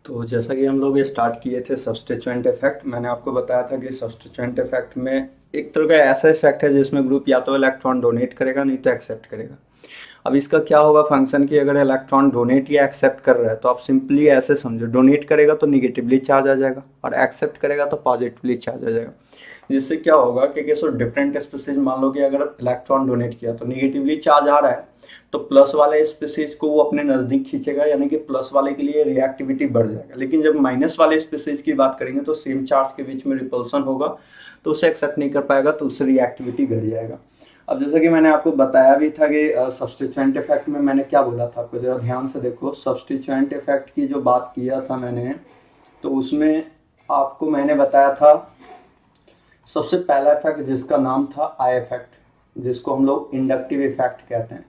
तो जैसा कि हम लोग ये स्टार्ट किए थे सब्स्टिट्यूएंट इफेक्ट, मैंने आपको बताया था कि सब्स्टिट्यूएंट इफेक्ट में एक तरह का ऐसा इफेक्ट है जिसमें ग्रुप या तो इलेक्ट्रॉन डोनेट करेगा नहीं तो एक्सेप्ट करेगा। अब इसका क्या होगा फंक्शन की, अगर इलेक्ट्रॉन डोनेट या एक्सेप्ट कर रहा है तो आप सिंपली ऐसे समझो, डोनेट करेगा तो निगेटिवली चार्ज आ जाएगा और एक्सेप्ट करेगा तो पॉजिटिवली चार्ज आ जाएगा। जिससे क्या होगा कि डिफरेंट स्पीसीज, मान लो कि अगर इलेक्ट्रॉन डोनेट किया तो निगेटिवली चार्ज आ रहा है तो प्लस वाले स्पीसीज को वो अपने नजदीक खींचेगा, यानी कि प्लस वाले के लिए रिएक्टिविटी बढ़ जाएगा। लेकिन जब माइनस वाले स्पीसीज की बात करेंगे तो सेम चार्ज के बीच में रिपल्सन होगा तो उसे एक्सेप्ट नहीं कर पाएगा, तो उससे रिएक्टिविटी घट जाएगा। अब जैसा कि मैंने आपको बताया भी था कि सब्स्टिट्यूएंट इफेक्ट में मैंने क्या बोला था, आपको जरा ध्यान से देखो। सब्स्टिट्यूएंट इफेक्ट की जो बात किया था मैंने, तो उसमें आपको मैंने बताया था सबसे पहला इफेक्ट जिसका नाम था आई इफेक्ट, जिसको हम लोग इंडक्टिव इफेक्ट कहते हैं।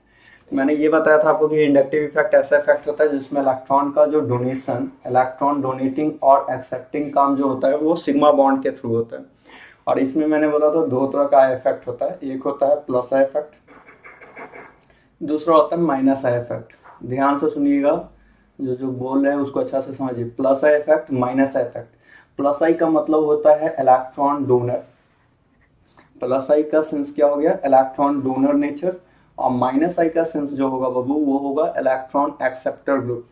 तो मैंने ये बताया था आपको कि इंडक्टिव इफेक्ट ऐसा इफेक्ट होता है जिसमें इलेक्ट्रॉन का जो डोनेशन, इलेक्ट्रॉन डोनेटिंग और एक्सेप्टिंग काम जो होता है वो सिग्मा बॉन्ड के थ्रू होता है। और इसमें मैंने बोला था दो तरह का आई इफेक्ट होता है, एक होता है प्लस आई इफेक्ट, दूसरा होता है माइनस आई इफेक्ट। ध्यान से सुनिएगा, जो जो बोल रहे हैं उसको अच्छा से समझिए। Plus I effect, minus I effect. Plus I का मतलब होता है इलेक्ट्रॉन डोनर, प्लस आई का सेंस क्या हो गया, इलेक्ट्रॉन डोनर नेचर। और माइनस आई का सेंस जो होगा बाबू वो होगा इलेक्ट्रॉन एक्सेप्टर ग्रुप।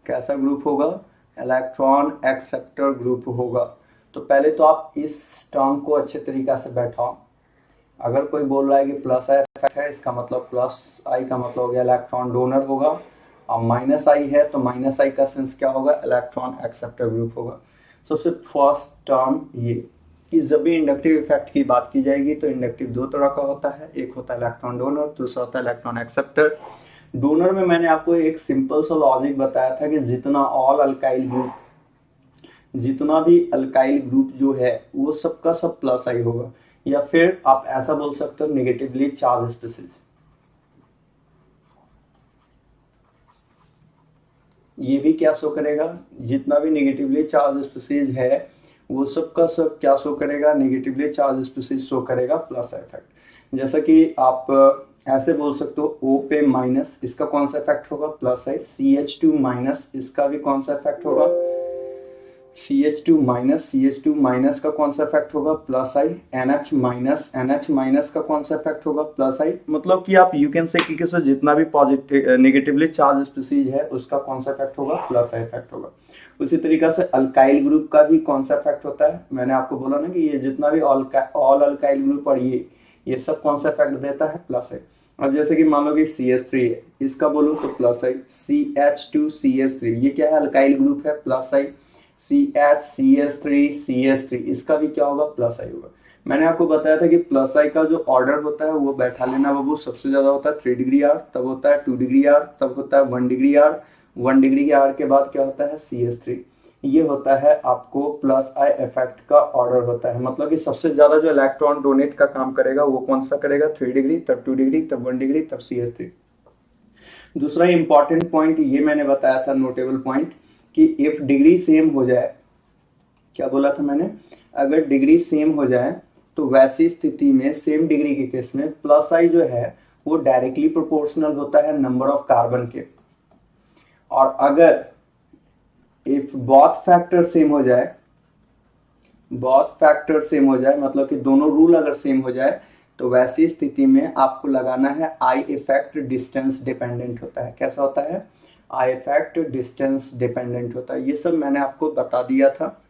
कैसा ग्रुप होगा, इलेक्ट्रॉन एक्सेप्टर ग्रुप होगा। तो पहले तो आप इस टर्म को अच्छे तरीका से बैठाओ। अगर कोई बोल रहा है कि प्लस आई इफेक्ट है, इसका मतलब प्लस आई का मतलब हो गया इलेक्ट्रॉन डोनर होगा, और माइनस आई है तो माइनस आई का सेंस क्या होगा, इलेक्ट्रॉन एक्सेप्टर ग्रुप होगा। सबसे फर्स्ट टर्म ये कि जब भी इंडक्टिव इफेक्ट की बात की जाएगी तो इंडक्टिव दो तरह का होता है, एक होता है इलेक्ट्रॉन डोनर, दूसरा होता है इलेक्ट्रॉन एक्सेप्टर। डोनर में मैंने आपको एक सिंपल सा लॉजिक बताया था कि जितना ऑल अल्काइल ग्रुप, जितना भी अल्काइल ग्रुप जो है वो सबका सब प्लस आई होगा, या फिर आप ऐसा बोल सकते हो नेगेटिवली चार्ज स्पीसीज। ये भी क्या शो करेगा, जितना भी नेगेटिवली चार्ज स्पीसीज है वो सबका सब क्या शो करेगा, नेगेटिवली चार्ज स्पीसीज शो करेगा प्लस इफेक्ट। जैसा कि आप ऐसे बोल सकते हो O पे माइनस, इसका कौन सा इफेक्ट होगा, प्लस आई। CH2 माइनस, इसका भी कौन सा इफेक्ट होगा, CH2 माइनस। CH2 माइनस का कौन सा इफेक्ट होगा, प्लस आई। NH माइनस, NH माइनस का कौन सा इफेक्ट होगा, प्लस आई। मतलब कि आप यू कैन से कि जितना भी पॉजिटिव नेगेटिवली चार्ज स्पीसीज है उसका कौन सा इफेक्ट होगा, प्लस आई इफेक्ट होगा। उसी तरीका से अल्काइल ग्रुप का भी कौन सा इफेक्ट होता है, मैंने आपको बोला ना कि ये जितना भी ऑल अल्काइल ग्रुप और ये सब कौन सा इफेक्ट देता है, प्लस आई। और जैसे कि मान लो कि CH3 है, इसका बोलो तो प्लस आई। CH2CH3 ये क्या है, अल्काइल ग्रुप है, प्लस आई। CH3CH3 इसका भी क्या होगा, प्लस आई होगा। मैंने आपको बताया था कि प्लस आई का जो ऑर्डर होता है वो बैठा लेना बाबू, सबसे ज्यादा होता है 3 डिग्री आर, तब होता है 2 डिग्री आर, तब होता है 1 डिग्री आर। 1 डिग्री के आर के बाद क्या होता है, CH3। ये होता है आपको प्लस आई इफेक्ट का ऑर्डर होता है। मतलब कि सबसे ज्यादा जो इलेक्ट्रॉन डोनेट का काम करेगा वो कौन सा करेगा, 3 डिग्री, तब 2 डिग्री, तब 1 डिग्री, तब CH3। दूसरा इंपॉर्टेंट पॉइंट ये मैंने बताया था, नोटेबल पॉइंट, कि इफ डिग्री सेम हो जाए, क्या बोला था मैंने, अगर डिग्री सेम हो जाए तो वैसी स्थिति में सेम डिग्री के केस में प्लस आई जो है वो डायरेक्टली प्रोपोर्शनल होता है नंबर ऑफ कार्बन के। और अगर इफ बोथ फैक्टर सेम हो जाए, बोथ फैक्टर सेम हो जाए मतलब कि दोनों रूल अगर सेम हो जाए, तो वैसी स्थिति में आपको लगाना है आई इफेक्ट डिस्टेंस डिपेंडेंट होता है। कैसा होता है, आई इफेक्ट डिस्टेंस डिपेंडेंट होता है। ये सब मैंने आपको बता दिया था,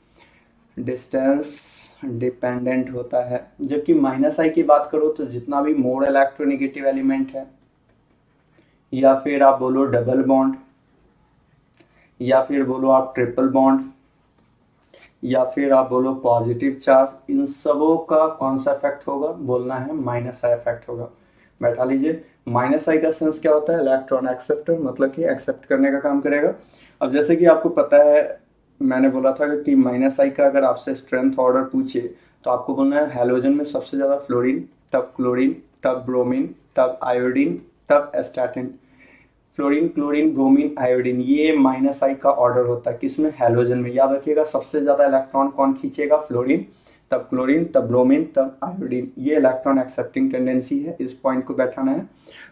डिस्टेंस डिपेंडेंट होता है। जबकि माइनस आई की बात करो तो जितना भी मोर इलेक्ट्रोनेगेटिव एलिमेंट है, या फिर आप बोलो डबल बॉन्ड, या फिर बोलो आप ट्रिपल बॉन्ड, या फिर आप बोलो पॉजिटिव चार्ज, इन सबों का कौन सा इफेक्ट होगा, बोलना है माइनस आई इफेक्ट होगा। बैठा लीजिए। माइनस आई का सेंस क्या होता है, इलेक्ट्रॉन एक्सेप्टर, मतलब कि एक्सेप्ट करने का काम करेगा। अब जैसे कि आपको पता है, मैंने बोला था कि माइनस आई का अगर आपसे स्ट्रेंथ ऑर्डर पूछे तो आपको बोलना है हैलोजन में सबसे ज्यादा फ्लोरीन, तब क्लोरीन, तब ब्रोमीन, तब आयोडीन, तब एस्टाटिन। फ्लोरीन, क्लोरीन, ब्रोमीन, आयोडीन, ये माइनस आई का ऑर्डर होता है किसमें, हैलोजन में। याद रखिएगा सबसे ज्यादा इलेक्ट्रॉन कौन खींचेगा, फ्लोरीन, तब क्लोरीन, तब ब्रोमीन, तब आयोडीन। ये इलेक्ट्रॉन एक्सेप्टिंग टेंडेंसी है, इस पॉइंट को बैठाना है।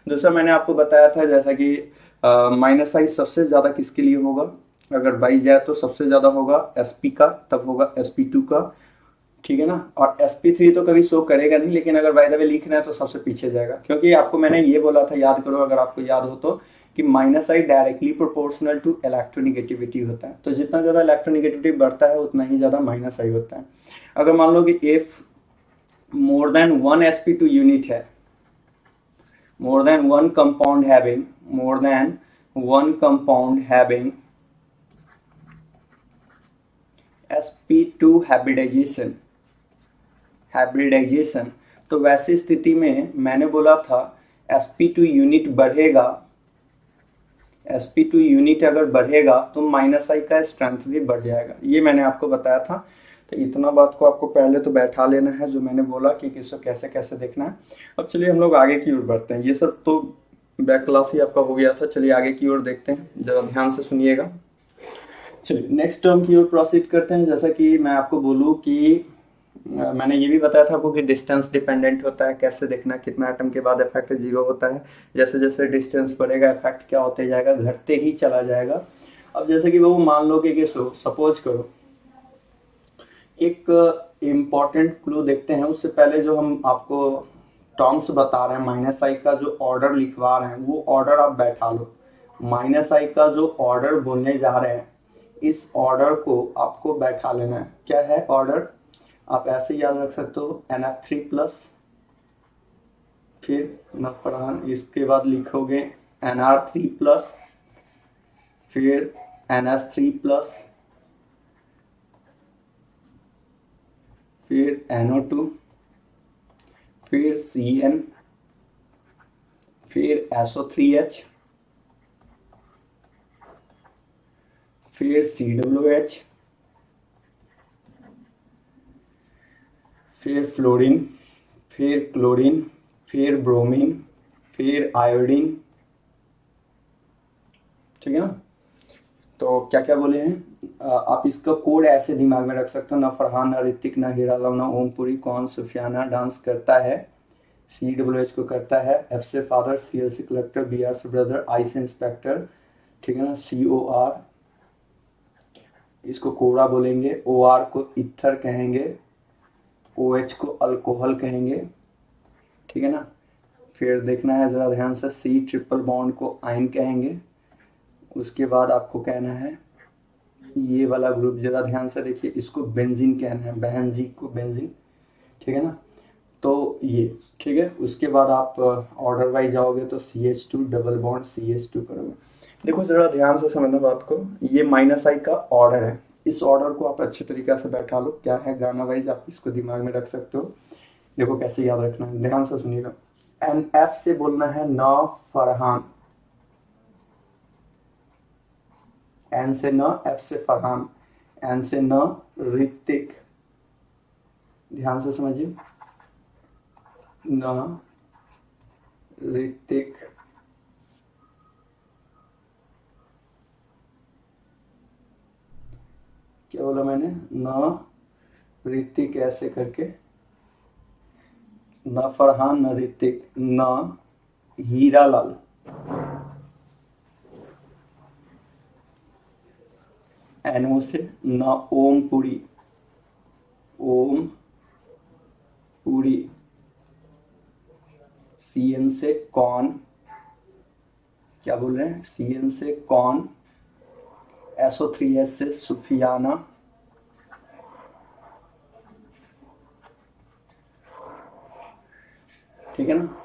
दूसरा मैंने आपको बताया था जैसा कि माइनस आई सबसे ज्यादा किसके लिए होगा, अगर बाई जाए तो सबसे ज्यादा होगा sp का, तब होगा sp2 का, ठीक है ना। और sp3 तो कभी शो करेगा नहीं, लेकिन अगर बाय द वे लिखना है तो सबसे पीछे जाएगा, क्योंकि आपको मैंने ये बोला था, याद करो अगर आपको याद हो तो, कि minus I directly proportional to electronegativity होता है। तो जितना ज्यादा इलेक्ट्रोनिगेटिविटी बढ़ता है उतना ही ज्यादा माइनस आई होता है। अगर मान लो कि if more than one sp2 unit है, more than one compound having more than one compound having sp2 hybridization, तो वैसी स्थिति में मैंने बोला था sp2 यूनिट बढ़ेगा, sp2 यूनिट अगर बढ़ेगा तो माइनस आई का स्ट्रेंथ भी बढ़ जाएगा, ये मैंने आपको बताया था। तो इतना बात को आपको पहले तो बैठा लेना है, जो मैंने बोला कि किसको कैसे कैसे देखना है। अब चलिए हम लोग आगे की ओर बढ़ते हैं, ये सब तो बैक क्लास ही आपका हो गया था। चलिए आगे की ओर देखते हैं, जरा ध्यान से सुनिएगा। चलिए नेक्स्ट टर्म की ओर प्रोसीड करते हैं। जैसा कि मैं आपको बोलूँ कि मैंने ये भी बताया था आपको कि डिस्टेंस डिपेंडेंट होता है, कैसे देखना, कितना एटम के बाद इफेक्ट जीरो होता है। जैसे जैसे डिस्टेंस बढ़ेगा इफेक्ट क्या होते जाएगा, घटते ही चला जाएगा। अब जैसे कि वो मान लो कि सपोज करो, एक इम्पॉर्टेंट क्लू देखते हैं, उससे पहले जो हम आपको टर्म्स बता रहे हैं, माइनस आई का जो ऑर्डर लिखवा रहे हैं वो ऑर्डर आप बैठा लो। माइनस आई का जो ऑर्डर बोलने जा रहे हैं, इस ऑर्डर को आपको बैठा लेना है। क्या है ऑर्डर, आप ऐसे याद रख सकते हो, NF3 प्लस, फिर नफरान, इसके बाद लिखोगे NR3 प्लस, फिर NS3 प्लस, फिर NO2, फिर CN, फिर SO3H, फिर CWH, फिर फ्लोरीन, फिर क्लोरीन, फिर ब्रोमीन, फिर आयोडीन, ठीक है ना। तो क्या क्या बोले हैं, आप इसका कोड ऐसे दिमाग में रख सकते हो, ना फरहान, ना ऋतिक, ना हीरालाल, ना ओमपुरी, कौन सुफियाना डांस करता है, CWH को करता है, F से फादर, CL से कलेक्टर, BR से ब्रदर, I से इंस्पेक्टर, ठीक है ना, COR, इसको कोरा बोलेंगे, OR को इथर कहेंगे, OH को अल्कोहल कहेंगे, ठीक है ना। फिर देखना है जरा ध्यान से, C ट्रिपल बॉन्ड को आयन कहेंगे। उसके बाद आपको कहना है ये वाला ग्रुप, जरा ध्यान से देखिए, इसको बेंजीन कहना है, बेंजीन को बेंजीन, ठीक है ना। तो ये ठीक है। उसके बाद आप ऑर्डर वाइज जाओगे तो CH2 डबल बॉन्ड CH2 करोगे। देखो जरा ध्यान से समझना बात को, ये माइनस आई का ऑर्डर है, इस ऑर्डर को आप अच्छे तरीके से बैठा लो। क्या है गाना वाइज, आप इसको दिमाग में रख सकते हो। देखो कैसे याद रखना है, ध्यान से सुनिएगा। NF से बोलना है न फरहान, N से न, F से फरहान, N से न ऋतिक, ध्यान से समझिए, न ऋतिक, क्या बोला मैंने, न ऋतिक ऐसे करके, न फरहान, न ऋतिक, न हीरालाल, NO से न ओमपुरी, ओम पुरी, CN से कौन, क्या बोल रहे हैं, CN से कौन, SO3H से सुफियाना, ठीक है ना।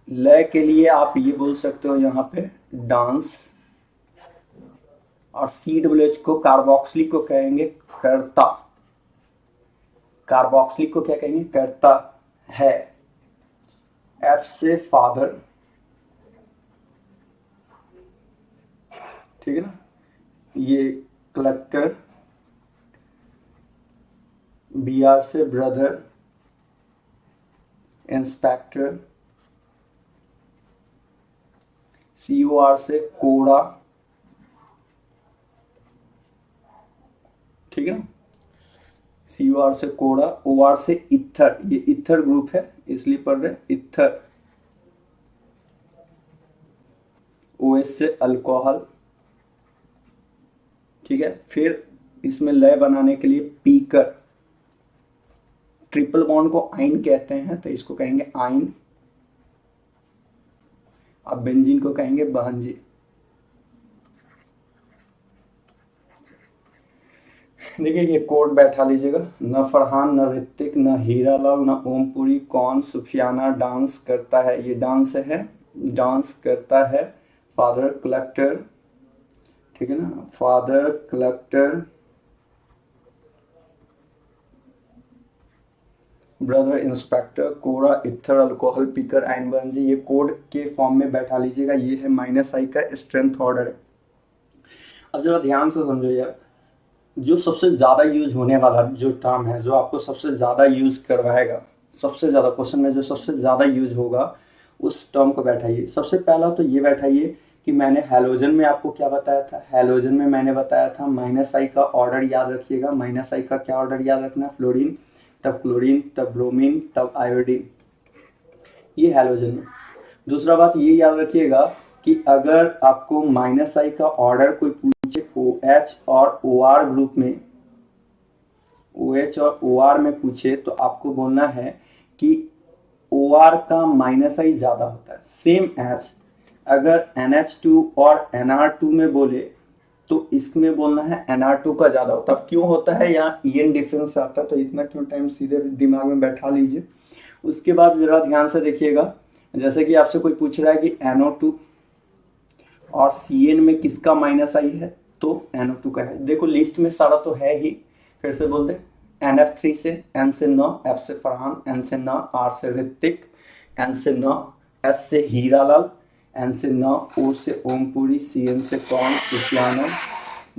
लय के लिए आप ये बोल सकते हो यहाँ पे डांस, और CWH को कार्बोक्सिलिक को कहेंगे करता, कार्बोक्सिलिक को क्या कहेंगे, करता है। F से फादर, ठीक है ना, ये कलेक्टर, BR से ब्रदर, इंस्पेक्टर, COR से कोड़ा, ठीक है ना, COR से कोड़ा, OR से इथर, ये इथर ग्रुप है इसलिए पढ़ रहे इथर, OH से अल्कोहल, ठीक है। फिर इसमें लय बनाने के लिए पीकर, ट्रिपल बॉन्ड को आइन कहते हैं तो इसको कहेंगे आइन, अब बेंजीन को कहेंगे बहनजी। देखिए ये कोड बैठा लीजिएगा, न फरहान, न ऋतिक, न हीरालाल, न ओमपुरी, कौन सुफियाना डांस करता है, ये डांस है, डांस करता है फादर कलेक्टर, ठीक है ना, फादर कलेक्टर, ब्रदर इंस्पेक्टर, कोरा, इथर, अल्कोहल, पीकर, आइन, बहनजी। ये कोड के फॉर्म में बैठा लीजिएगा, ये है माइनस आई का स्ट्रेंथ ऑर्डर है। अब जरा ध्यान से समझो यार, जो सबसे ज़्यादा यूज होने वाला जो टर्म है, जो आपको सबसे ज़्यादा यूज करवाएगा, सबसे ज़्यादा क्वेश्चन में जो सबसे ज़्यादा यूज होगा उस टर्म को बैठाइए। सबसे पहला तो ये बैठाइए कि मैंने हैलोजन में आपको क्या बताया था, हैलोजन में मैंने बताया था माइनस आई का ऑर्डर याद रखिएगा। माइनस आई का क्या ऑर्डर याद रखना, फ्लोरीन, तब क्लोरीन, तब ब्रोमीन, तब आयोडीन, ये हैलोजन में। दूसरा बात ये याद रखिएगा कि अगर आपको माइनस आई का ऑर्डर कोई पूछे OH और OR ग्रुप में, OH और OR में पूछे तो आपको बोलना है कि OR का माइनस आई ज्यादा होता है। सेम एज अगर NH2 और NR2 में बोले तो इसमें बोलना है NR2 का ज्यादा होता है। क्यों होता है, यहाँ EN डिफरेंस आता है, तो इतना क्यों टाइम सीधे दिमाग में बैठा लीजिए। उसके बाद जरा ध्यान से देखिएगा, जैसे कि आपसे कोई पूछ रहा है कि NO2 और CN में किसका माइनस आई है, तो NO2 का है। देखो लिस्ट में सारा तो है ही, फिर से बोल दे, NF3 से, N से न, F से फरहान, N से न, R से ऋतिक, N से न, S से हीरालाल, N से न, O से ओमपुरी, CN से कौन सुफियाना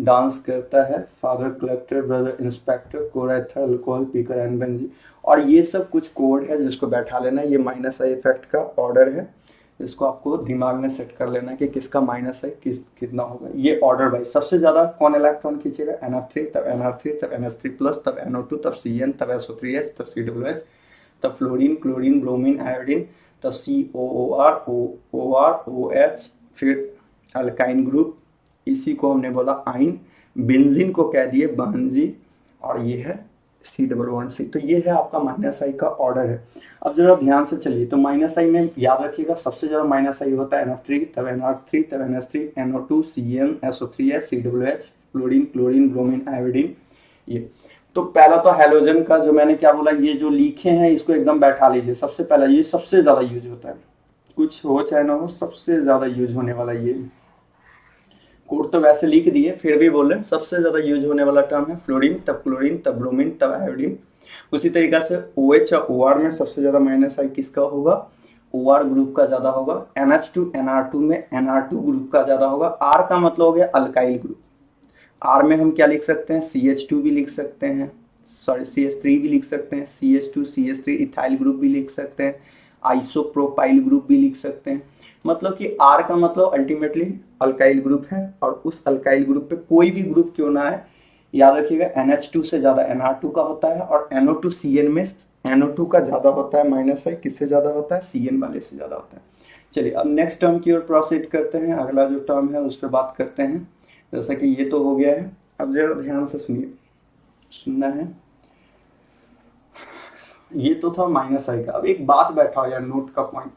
डांस करता है, फादर कलेक्टर, ब्रदर इंस्पेक्टर, कोरा, इथर, अल्कोहल, पीकर, एंड बेंजीन। और ये सब कुछ कोड है जिसको बैठा लेना, ये माइनस आई इफेक्ट का ऑर्डर है, इसको आपको दिमाग में सेट कर लेना कि किसका माइनस है, कितना होगा। ये ऑर्डर वाइज सबसे ज्यादा कौन इलेक्ट्रॉन खींचेगा, NF3, तब NR3, तब NH3+, तब NO2, तब CN, तब SO3H, तब COOH, तब फ्लोरीन, क्लोरीन, ब्रोमीन, आयोडीन, तब COOR, OR, OH, फिर अल्काइन ग्रुप, इसी को हमने बोला आइन। बेंजीन को कह दिए बहनजी, और ये है C11C। तो ये है आपका माइनस आई का ऑर्डर है। अब जरा ध्यान से चलिए, तो माइनस आई में याद रखिएगा सबसे ज्यादा माइनस आई होता है NF3, तब NR3, तब NH3, NO2, CN, SO3H, COOH, fluorine, chlorine, bromine, iodine. ये तो पहला तो हैलोजन का जो मैंने क्या बोला, ये जो लिखे हैं इसको एकदम बैठा लीजिए। सबसे पहला ये सबसे ज्यादा यूज होता है, कुछ हो चाहे ना हो, सबसे ज्यादा यूज होने वाला ये कोड तो वैसे लिख दिए, फिर भी बोल रहे हैं सबसे ज्यादा यूज होने वाला टर्म है फ्लोरीन, तब क्लोरीन, तब ब्रोमीन, तब आयोडीन। उसी तरीका से OH और OR में सबसे ज्यादा माइनस आई किसका होगा, OR ग्रुप का ज्यादा होगा। NH2 NR2 में NR2 ग्रुप का ज्यादा होगा। R का मतलब हो गया अल्काइल ग्रुप, R में हम क्या लिख सकते हैं, CH2 भी लिख सकते हैं, सॉरी CH3 भी लिख सकते हैं, CH2 CH3 इथाइल ग्रुप भी लिख सकते हैं, आइसोप्रोपाइल ग्रुप भी लिख सकते हैं। मतलब कि R का मतलब अल्टीमेटली अल्काइल ग्रुप है, और उस अल्काइल ग्रुप पे कोई भी ग्रुप क्यों ना है, याद रखिएगा NH2 से ज्यादा NR2 का होता है, और NO2 CN में NO2 का ज्यादा होता है माइनस आई, किससे ज्यादा होता है, CN वाले से ज्यादा होता है। चलिए अब नेक्स्ट टर्म की ओर प्रोसीड करते हैं, अगला जो टर्म है उस पर बात करते हैं। जैसा कि ये तो हो गया है, अब जरा ध्यान से सुनिए, सुनना है। ये तो था माइनस आई का। अब एक बात बैठा यार, नोट का पॉइंट,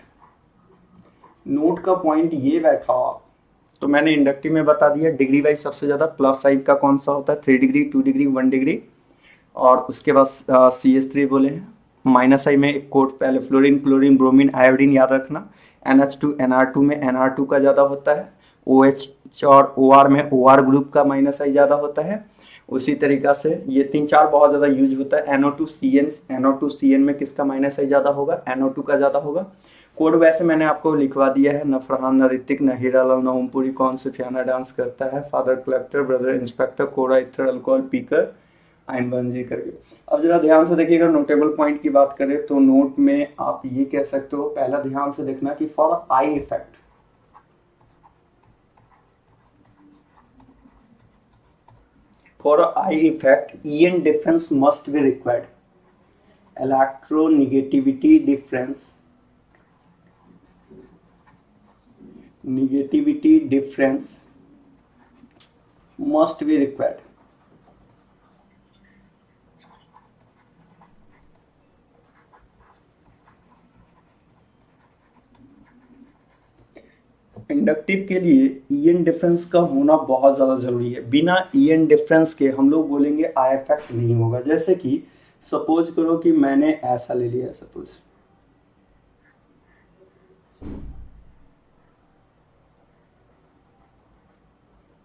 नोट का पॉइंट ये बैठा, तो मैंने इंडक्टिव में बता दिया डिग्री वाइज सबसे ज्यादा प्लस साइड का कौन सा होता है, 3 डिग्री, 2 डिग्री, 1 डिग्री, और उसके बाद CH3 बोले हैं। माइनस आई में एक कोड पहले फ्लोरीन, क्लोरीन, ब्रोमीन, आयोडीन याद रखना। NH2 NR2 में NR2 का ज्यादा होता है। OH और OR में OR ग्रुप का माइनस आई ज्यादा होता है। उसी तरीका से ये 3-4 बहुत ज्यादा यूज होता है। NO2 CN में किसका माइनस आई ज्यादा होगा, NO2 का ज्यादा होगा। कोड वैसे मैंने आपको लिखवा दिया है, न फरहान, न ऋतिक, न हीरालाल, न ओमपुरी, कौन सुफियाना डांस करता है, फादर कलेक्टर, ब्रदर इंस्पेक्टर, कोरा, इथर, अल्कोहल, पीकर, आइन, बंजी करके। अब जरा ध्यान से देखिएगा, नोटेबल पॉइंट की बात करें तो नोट में आप ये कह सकते हो, पहला ध्यान से देखना कि for I effect, for I effect EN difference must be required. Electronegativity difference, negativity difference must be required. Inductive के लिए ईएन डिफरेंस का होना बहुत ज़्यादा ज़रूरी है। बिना ईएन डिफरेंस के हम लोग बोलेंगे आई इफेक्ट नहीं होगा। जैसे कि सपोज करो कि मैंने ऐसा ले लिया, सपोज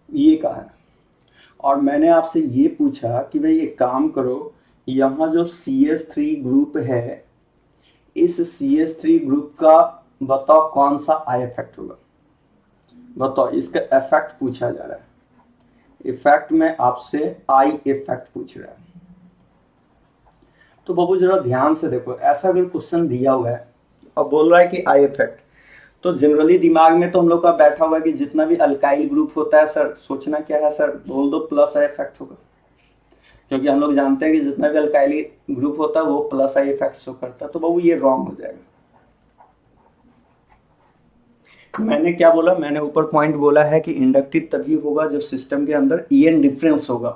ये कहा है और मैंने आपसे ये पूछा कि भाई एक काम करो, यहाँ जो CH3 ग्रुप है, इस CH3 ग्रुप का बताओ कौन सा आई इफेक्ट होगा। बताओ, इसका इफेक्ट पूछा जा रहा है। इफेक्ट में आपसे आई इफेक्ट पूछ रहा है। तो बाबू जरा ध्यान से देखो, ऐसा अगर क्वेश्चन दिया हुआ है और बोल रहा है कि आई इफेक्ट, तो जनरली दिमाग में तो हम लोग का बैठा हुआ है कि जितना भी अल्काइल ग्रुप होता है सर, सोचना क्या है सर, बोल दो प्लस आई इफेक्ट होगा, क्योंकि हम लोग जानते हैं कि जितना भी अल्काइल ग्रुप होता है वो प्लस आई इफेक्ट शो करता है। तो बाबू ये रॉन्ग हो जाएगा। मैंने क्या बोला, मैंने ऊपर पॉइंट बोला है कि इंडक्टिव तभी होगा जब सिस्टम के अंदर ईएन डिफरेंस होगा।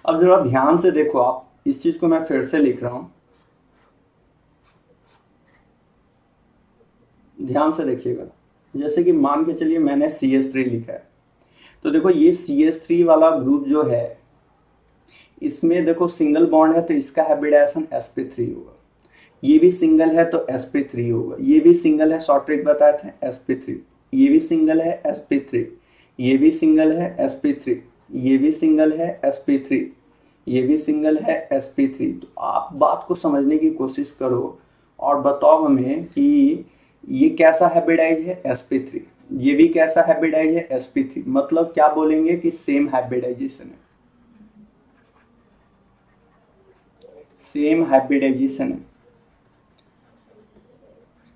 अब जरा ध्यान से देखो, आप इस चीज को मैं फिर से लिख रहा हूं, ध्यान से देखिएगा। जैसे कि मान के चलिए मैंने CH3 लिखा है, तो देखो ये CH3 वाला ग्रुप जो है, इसमें देखो सिंगल बॉन्ड है तो इसका हाइब्रिडाइजेशन sp3 होगा। ये भी सिंगल है तो sp3 होगा। ये भी सिंगल है, शॉर्ट ट्रिक बताए थे sp3। ये भी सिंगल है sp3, ये भी सिंगल है sp3, ये भी सिंगल है sp3, ये भी सिंगल है sp3। तो आप बात को समझने की कोशिश करो और बताओ हमें कि ये कैसा हाइब्रिडाइज है sp3, ये भी कैसा हाइब्रिडाइज है sp3। मतलब क्या बोलेंगे कि सेम हाइब्रिडाइजेशन है, सेम हाइब्रिडाइजेशन है।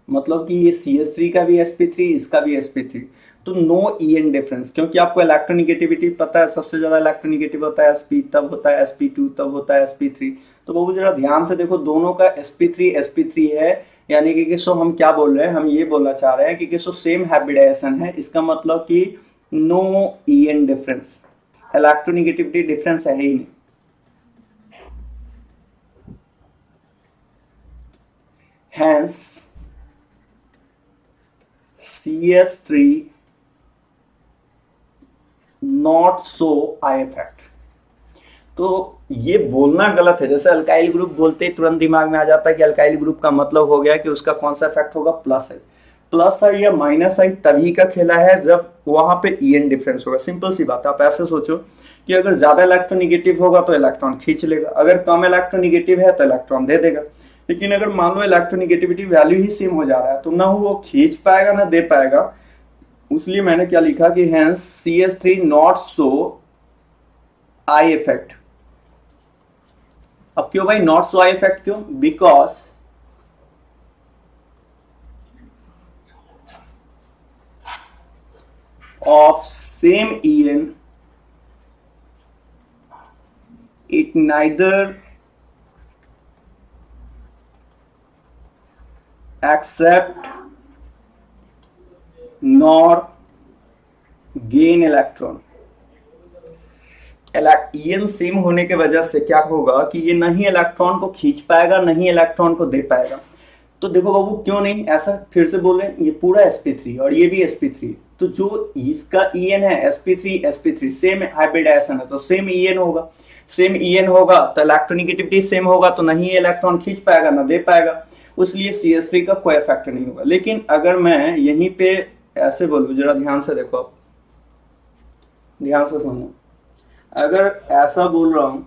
मतलब कि ये CH3 का भी sp3, इसका भी sp3, तो नो ईएन डिफरेंस। क्योंकि आपको इलेक्ट्रोनिगेटिविटी पता है, सबसे ज्यादा इलेक्ट्रोनिगेटिव होता है sp, तब होता है sp2, तब होता है sp3। तो बाबू जरा ध्यान से देखो, दोनों का sp3 है, यानी कि किसो हम क्या बोल रहे हैं, हम ये बोलना चाह रहे हैं कि किसो सेम हाइब्रिडाइजेशन है। इसका मतलब कि no EN difference, electronegativity difference है ही नहीं। Hence CH3 not so I effect. तो ये बोलना गलत है। जैसे अल्काइल ग्रुप बोलते ही तुरंत दिमाग में आ जाता है कि अल्काइल ग्रुप का मतलब हो गया कि उसका कौन सा इफेक्ट होगा, प्लस आई। प्लस आई या माइनस आई तभी का खेला है जब वहां पे ईएन डिफरेंस होगा। सिंपल सी बात, आप ऐसे सोचो कि अगर ज्यादा इलेक्ट्रोनिगेटिव होगा तो इलेक्ट्रॉन खींच लेगा, अगर कम इलेक्ट्रोनिगेटिव है तो इलेक्ट्रॉन दे देगा। लेकिन अगर मान लो इलेक्ट्रोनिगेटिविटी वैल्यू ही सेम हो जा रहा है तो ना वो खींच पाएगा ना दे पाएगा। इसलिए मैंने क्या लिखा कि hence CH3 not so I effect. अब क्यों भाई नॉट सो आई इफेक्ट, क्यों? Because of same EN it neither accept nor gain electron. EN same होने के वजह से क्या होगा कि ये नहीं इलेक्ट्रॉन को खींच पाएगा नहीं इलेक्ट्रॉन को दे पाएगा। तो देखो बाबू क्यों नहीं, ऐसा फिर से बोल रहे हैं, ये पूरा sp3 और ये भी sp3, तो जो इसका EN है sp3 सेम हाइब्रिडाइजेशन है तो सेम EN होगा। सेम EN होगा तो इलेक्ट्रोनिगेटिविटी सेम होगा, तो नहीं इलेक्ट्रॉन खींच पाएगा ना दे पाएगा, इसलिए CH3 का कोई इफेक्ट नहीं होगा। लेकिन अगर मैं यहीं पे ऐसे बोलूं, जरा ध्यान से देखो, आप ध्यान से सुनो, अगर ऐसा बोल रहा हूं,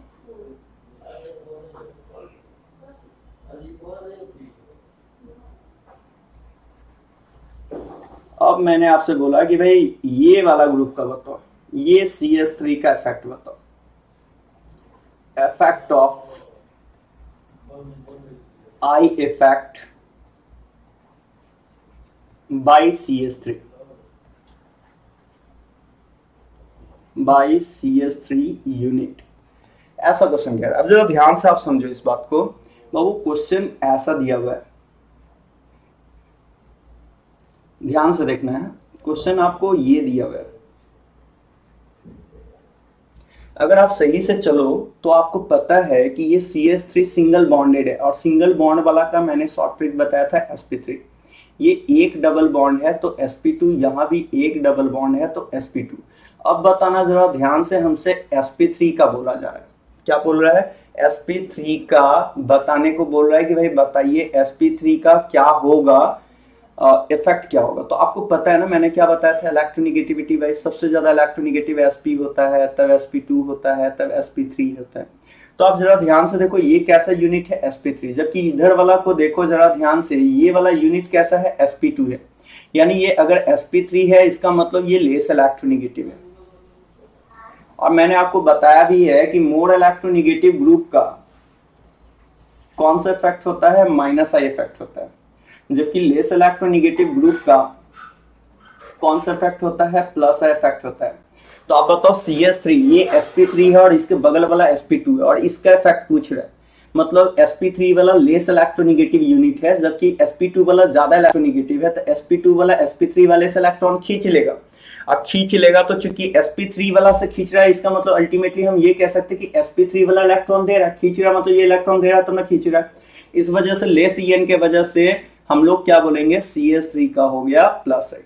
अब मैंने आपसे बोला कि भाई ये वाला ग्रुप का बताओ, ये CH3 का इफेक्ट बताओ, effect of I effect by CH3 by CH3 unit. ऐसा क्वेश्चन कह रहा है। अब जरा ध्यान से आप समझो इस बात को। बाबू क्वेश्चन ऐसा दिया हुआ है, ध्यान से देखना है। क्वेश्चन आपको ये दिया हुआ है, अगर आप सही से चलो तो आपको पता है कि ये CH3 सिंगल बॉन्डेड है और सिंगल बॉन्ड वाला का मैंने शॉर्ट ट्रिक बताया था sp3। ये एक डबल बॉन्ड है तो sp2, यहाँ भी एक डबल बॉन्ड है तो sp2। अब बताना जरा ध्यान से, हमसे sp3 का बोला जा रहा है। क्या बोल रहा है? sp3 का बताने को बोल रहा है कि भाई बताइए sp3 का क्या होगा, इफेक्ट क्या होगा। तो आपको पता है ना, मैंने क्या बताया था इलेक्ट्रोनिगेटिविटी वाइज, सबसे ज्यादा इलेक्ट्रोनिगेटिव sp होता है, तब sp2 होता है, तब sp3 होता है। तो आप जरा ध्यान से देखो, ये कैसा यूनिट है? sp3। जबकि इधर वाला को देखो जरा ध्यान से, ये वाला यूनिट कैसा है? sp2 है। यानी ये अगर sp3 है, इसका मतलब ये लेस इलेक्ट्रोनिगेटिव है। और मैंने आपको बताया भी है कि मोर इलेक्ट्रोनिगेटिव ग्रुप का कौन सा इफेक्ट होता है? माइनस आई इफेक्ट होता है। जबकि लेस इलेक्ट्रोनिगेटिव ग्रुप का कौन सा इफेक्ट होता है? प्लस आई इफेक्ट होता है। तो आप बताओ CH3, ये sp3 है और इसके बगल वाला sp2 है, और इसका इफेक्ट पूछ रहा है। मतलब sp3 वाला लेस इलेक्ट्रोनिगेटिव यूनिट है, जबकि sp2 वाला ज्यादा इलेक्ट्रोनिगेटिव है, तो sp2 वाला sp3 वाले से इलेक्ट्रॉन खींच लेगा। अब खींच लेगा तो चूंकि sp3 वाला से खींच रहा है, इसका मतलब अल्टीमेटली हम ये कह सकते हैं कि sp3 वाला इलेक्ट्रॉन दे रहा है, खींच रहा मतलब ये इलेक्ट्रॉन दे रहा है तो ना खींच रहा है। इस वजह से लेस En के वजह से हम लोग क्या बोलेंगे? CH3 का हो गया प्लस है।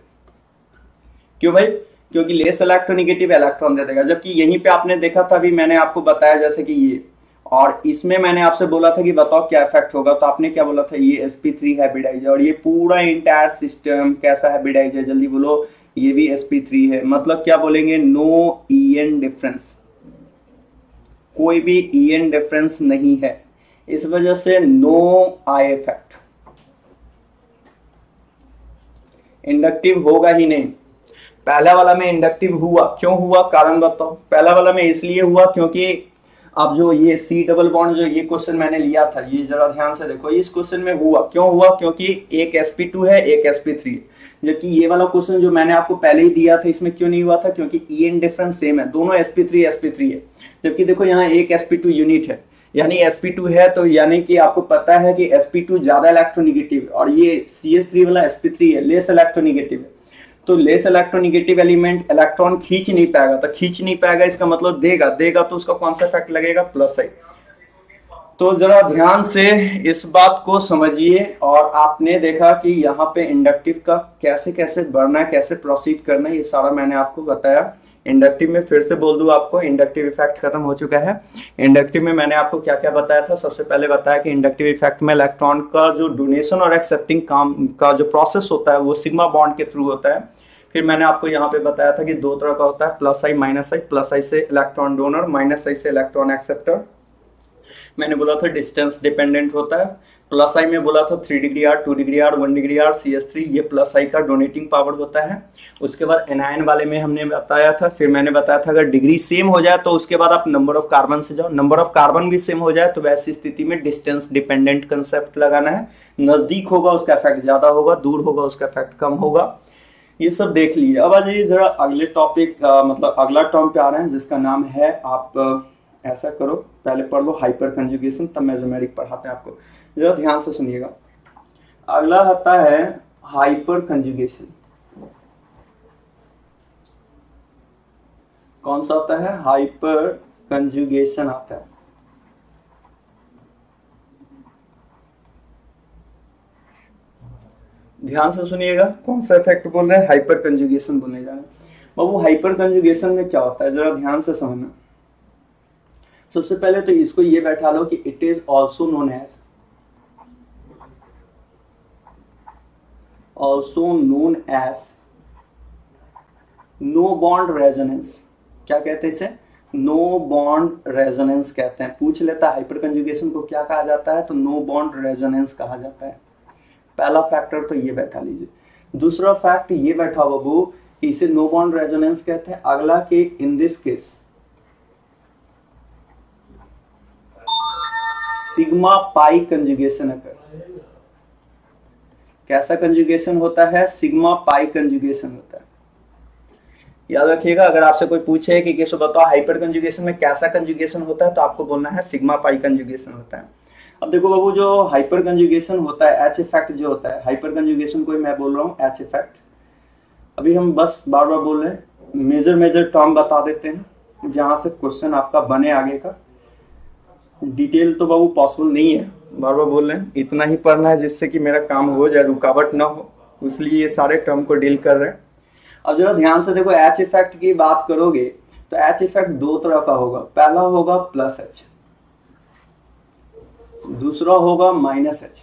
क्यों भाई? क्योंकि लेस इलेक्ट्रोनिगेटिव इलेक्ट्रॉन दे देगा। जबकि यहीं पे आपने देखा था, अभी मैंने आपको बताया जैसे कि ये, और इसमें मैंने आपसे बोला था कि बताओ क्या इफेक्ट होगा, तो आपने क्या बोला था? ये sp3 हाइब्रिडाइज है, और ये पूरा इंटायर सिस्टम कैसा हाइब्रिडाइज है? जल्दी बोलो। ये भी sp3 है। मतलब क्या बोलेंगे? नो En डिफरेंस, कोई भी En डिफरेंस नहीं है। इस वजह से नो आई इफेक्ट, इंडक्टिव होगा ही नहीं। पहला वाला में इंडक्टिव हुआ, क्यों हुआ? कारण बताओ। पहला वाला में इसलिए हुआ क्योंकि अब जो ये C डबल बॉन्ड, जो ये क्वेश्चन मैंने लिया था, ये जरा ध्यान से देखो, इस क्वेश्चन में हुआ, क्यों हुआ? क्योंकि एक sp2 है, एक sp3। जबकि ये वाला क्वेश्चन जो मैंने आपको पहले ही दिया था, इसमें क्यों नहीं हुआ था? क्योंकि En डिफरेंस सेम है, दोनों sp3 है। जबकि देखो यहाँ एक sp2 यूनिट है, यानी sp2 है, तो यानी कि आपको पता है कि sp2 ज्यादा इलेक्ट्रोनिगेटिव, और ये CH3 वाला sp3 है, लेस इलेक्ट्रोनिगेटिव है। तो लेस इलेक्ट्रोनिगेटिव एलिमेंट इलेक्ट्रॉन खींच नहीं पाएगा, तो खींच नहीं पाएगा इसका मतलब देगा तो उसका कौन सा इफेक्ट लगेगा? Plus side. तो जरा ध्यान से इस बात को समझिए। और आपने देखा कि यहाँ पे इंडक्टिव का कैसे कैसे बढ़ना है, कैसे प्रोसीड करना है, ये सारा मैंने आपको बताया। इंडक्टिव में फिर से बोल दूं आपको, इंडक्टिव इफेक्ट खत्म हो चुका है। इंडक्टिव में मैंने आपको क्या क्या बताया था? सबसे पहले बताया कि इंडक्टिव इफेक्ट में इलेक्ट्रॉन का जो डोनेशन और एक्सेप्टिंग काम का जो प्रोसेस होता है वो सिग्मा बॉन्ड के थ्रू होता है। फिर मैंने आपको यहाँ पे बताया था कि दो तरह का होता है, प्लस आई माइनस आई। प्लस आई से इलेक्ट्रॉन डोनर, माइनस आई से इलेक्ट्रॉन एक्सेप्टर। मैंने बोला था डिस्टेंस डिपेंडेंट होता है। प्लस आई में बोला था 3 degree R, 2 degree R, 1 degree R, CH3, ये प्लस आई का डोनेटिंग पावर होता है। उसके बाद एनायन वाले में हमने बताया था, फिर मैंने बताया था अगर डिग्री सेम हो जाए तो उसके बाद आप नंबर ऑफ कार्बन से जाओ, नंबर ऑफ कार्बन भी सेम हो जाए तो वैसी स्थिति में डिस्टेंस डिपेंडेंट कंसेप्ट लगाना है। नजदीक होगा उसका इफेक्ट ज्यादा होगा, दूर होगा उसका इफेक्ट कम होगा। ये सब देख लीजिए। अब आ जाइए जरा अगले टॉपिक, मतलब अगला टर्म पे आ रहे हैं, जिसका नाम है, आप ऐसा करो पहले पढ़ लो हाइपर कंजुगेशन, तब मेसोमेरिक पढ़ाते हैं आपको। जरा ध्यान से सुनिएगा। अगला आता है हाइपर कंजुगेशन। कौन सा आता है? हाइपर कंजुगेशन आता है। ध्यान से सुनिएगा, कौन सा इफेक्ट बोल रहे हैं? हाइपर कंजुगेशन बोलने जा रहे हैं। बाबू हाइपर कंजुगेशन में क्या होता है, जरा ध्यान से समझना। सबसे पहले तो इसको ये बैठा लो कि it is also known as no bond resonance. क्या कहते हैं इसे? नो बॉन्ड रेजोनेंस कहते हैं। पूछ लेता है हाइपर कंजुगेशन को क्या कहा जाता है, तो नो बॉन्ड रेजोनेंस कहा जाता है। पहला फैक्टर तो ये बैठा लीजिए। दूसरा फैक्ट ये बैठा बाबू, इसे नो बॉन्ड रेजोनेंस कहते हैं। अगला के in this case sigma pi conjugation occur. कैसा कंजुगेशन होता है? सिग्मा पाई कंजुगेशन होता है। याद रखिएगा, अगर आपसे कोई पूछे कि कैसे बताओ हाइपर कंजुगेशन में कैसा कंजुगेशन होता है, तो आपको बोलना है सिग्मा पाई कंजुगेशन होता है। अब देखो बाबू, जो हाइपर कंजुगेशन होता है, एच इफेक्ट जो होता है, हाइपर कंजुगेशन को मैं बोल रहा हूँ एच इफेक्ट। अभी हम बस बार बार बोल रहे हैं, मेजर टर्म बता देते हैं जहां से क्वेश्चन आपका बने आगे का। डिटेल तो बाबू पॉसिबल नहीं है, बार बार बोल रहे हैं, इतना ही पढ़ना है जिससे कि मेरा काम हो जाए, रुकावट ना हो। इसलिए ये सारे टर्म को डील कर रहे हैं। अब जरा ध्यान से देखो, एच इफेक्ट की बात करोगे तो एच इफेक्ट दो तरह का होगा। पहला होगा प्लस एच, दूसरा होगा माइनस एच।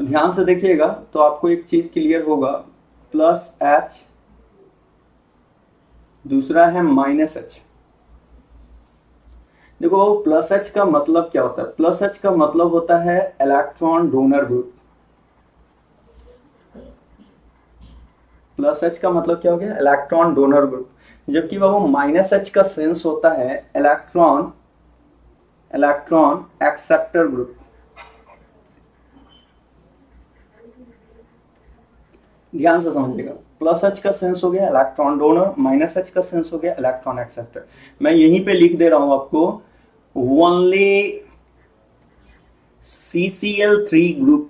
ध्यान से देखिएगा तो आपको एक चीज क्लियर होगा, प्लस एच, दूसरा है माइनस एच। देखो प्लस एच का मतलब क्या होता है? प्लस एच का मतलब होता है electron donor group. Plus H का मतलब क्या हो गया? Electron donor group. जबकि वो माइनस एच का सेंस होता है इलेक्ट्रॉन इलेक्ट्रॉन एक्सेप्टर ग्रुप। ध्यान से समझिएगा, प्लस एच का सेंस हो गया इलेक्ट्रॉन डोनर, माइनस एच का सेंस हो गया इलेक्ट्रॉन एक्सेप्टर। मैं यहीं पे लिख दे रहा हूं आपको, only CCl3 group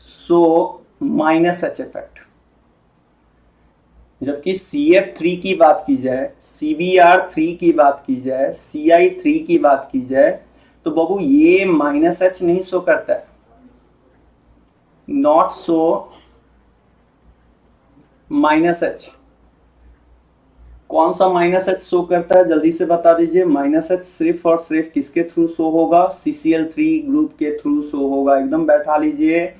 so minus H effect. जबकि CF3 की बात की जाए, CBr3 की बात की जाए, CI3 की बात की जाए, तो बाबू ये माइनस एच नहीं शो करता है, नॉट सो माइनस एच। कौन सा माइनस एच शो करता है जल्दी से बता दीजिए? माइनस एच सिर्फ और सिर्फ किसके थ्रू शो होगा? CCl3 ग्रुप के थ्रू शो होगा। एकदम बैठा लीजिए,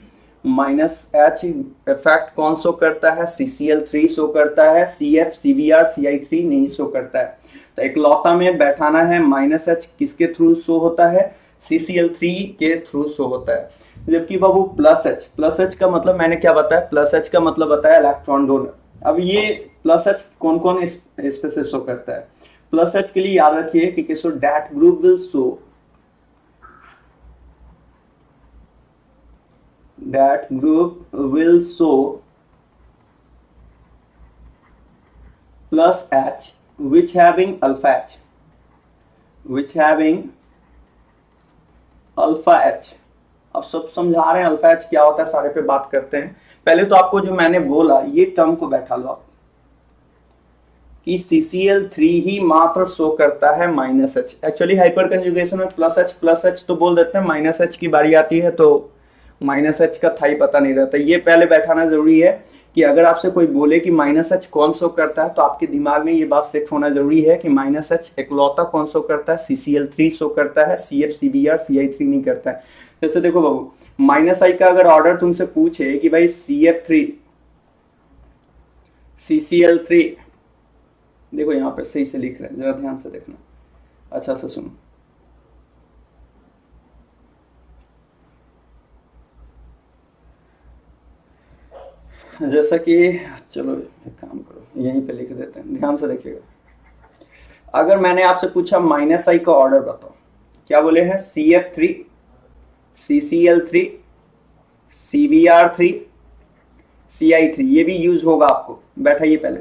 माइनस एच इफेक्ट कौन शो करता है? CCl3 शो करता है, CF, CBr, CI3 नहीं शो करता है। तो इकलौता में बैठाना है, माइनस एच किसके थ्रू शो होता है? CCl3 के थ्रू शो होता है। जबकि बाबू प्लस एच का मतलब मैंने क्या बताया? प्लस एच का मतलब बताया इलेक्ट्रॉन डोनर। अब ये प्लस एच कौन कौन इस पे से शो करता है? प्लस एच के लिए याद रखिए कि किसो that group will show, that group will show plus H which having alpha H, which having alpha H. अब सब समझा रहे हैं अल्फा एच क्या होता है, सारे पे बात करते हैं। पहले तो आपको जो मैंने बोला ये टर्म को बैठा लो आप, कि CCl3 ही मात्र शो करता है minus H. Actually hyper conjugation में प्लस एच तो बोल देते हैं, माइनस एच की बारी आती है तो माइनस एच का था ही पता नहीं रहता। ये पहले बैठाना जरूरी है कि अगर आपसे कोई बोले कि माइनस एच कौन शो करता है, तो आपके दिमाग में ये बात सेट होना जरूरी है कि माइनस एच इकलौता कौन शो करता है? CCl3 शो करता है, CF, CBr, CI3 नहीं करता है। जैसे देखो बाबू, माइनस आई का अगर ऑर्डर तुमसे पूछे कि भाई CF3, CCl3, देखो यहां पे सही से लिख रहे हैं, जरा ध्यान से देखना, अच्छा से सुनो। जैसा कि, चलो एक काम करो यहीं पे लिख देते हैं, ध्यान से देखिएगा। अगर मैंने आपसे पूछा माइनस आई का ऑर्डर बताओ, क्या बोले हैं? CF3, CCl3, CBr3, CI3, ये भी यूज होगा आपको। बैठाइए पहले,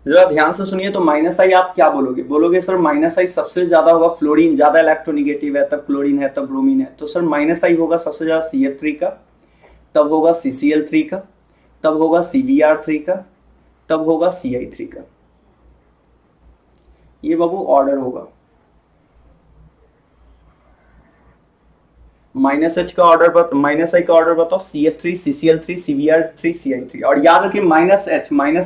जरा ध्यान से सुनिए। तो माइनस आई आप क्या बोलोगे? बोलोगे सर माइनस आई सबसे ज्यादा होगा फ्लोरीन, ज्यादा इलेक्ट्रोनिगेटिव है, तब क्लोरीन है, तब ब्रोमीन है, तो सर माइनस आई होगा सबसे ज्यादा CF3 का, तब होगा CCl3 का, तब होगा CBr3 का, तब होगा CI3 का। ये बाबू ऑर्डर होगा। माइनस एच का ऑर्डर, माइनस आई का ऑर्डर बताओ? CF3, CCl3, CBr3, CI3। और याद रखिए माइनस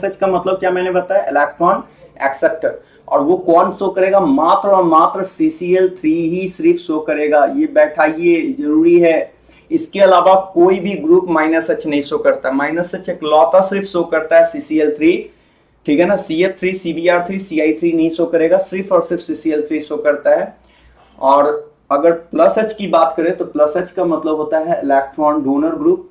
एच का मतलब क्या मैंने बताया? Electron acceptor. और वो कौन शो करेगा? मात्र और मात्र CCl3 ही सिर्फ शो करेगा। ये बैठाइए, जरूरी है। इसके अलावा कोई भी ग्रुप माइनस एच नहीं शो करता। माइनस एच इकलौता सिर्फ शो करता है CCl3, ठीक है ना? CF3, CBr3, CI3 नहीं शो करेगा, सिर्फ और सिर्फ CCl3 शो करता है। और अगर प्लस एच की बात करें तो प्लस एच का मतलब होता है इलेक्ट्रॉन डोनर ग्रुप।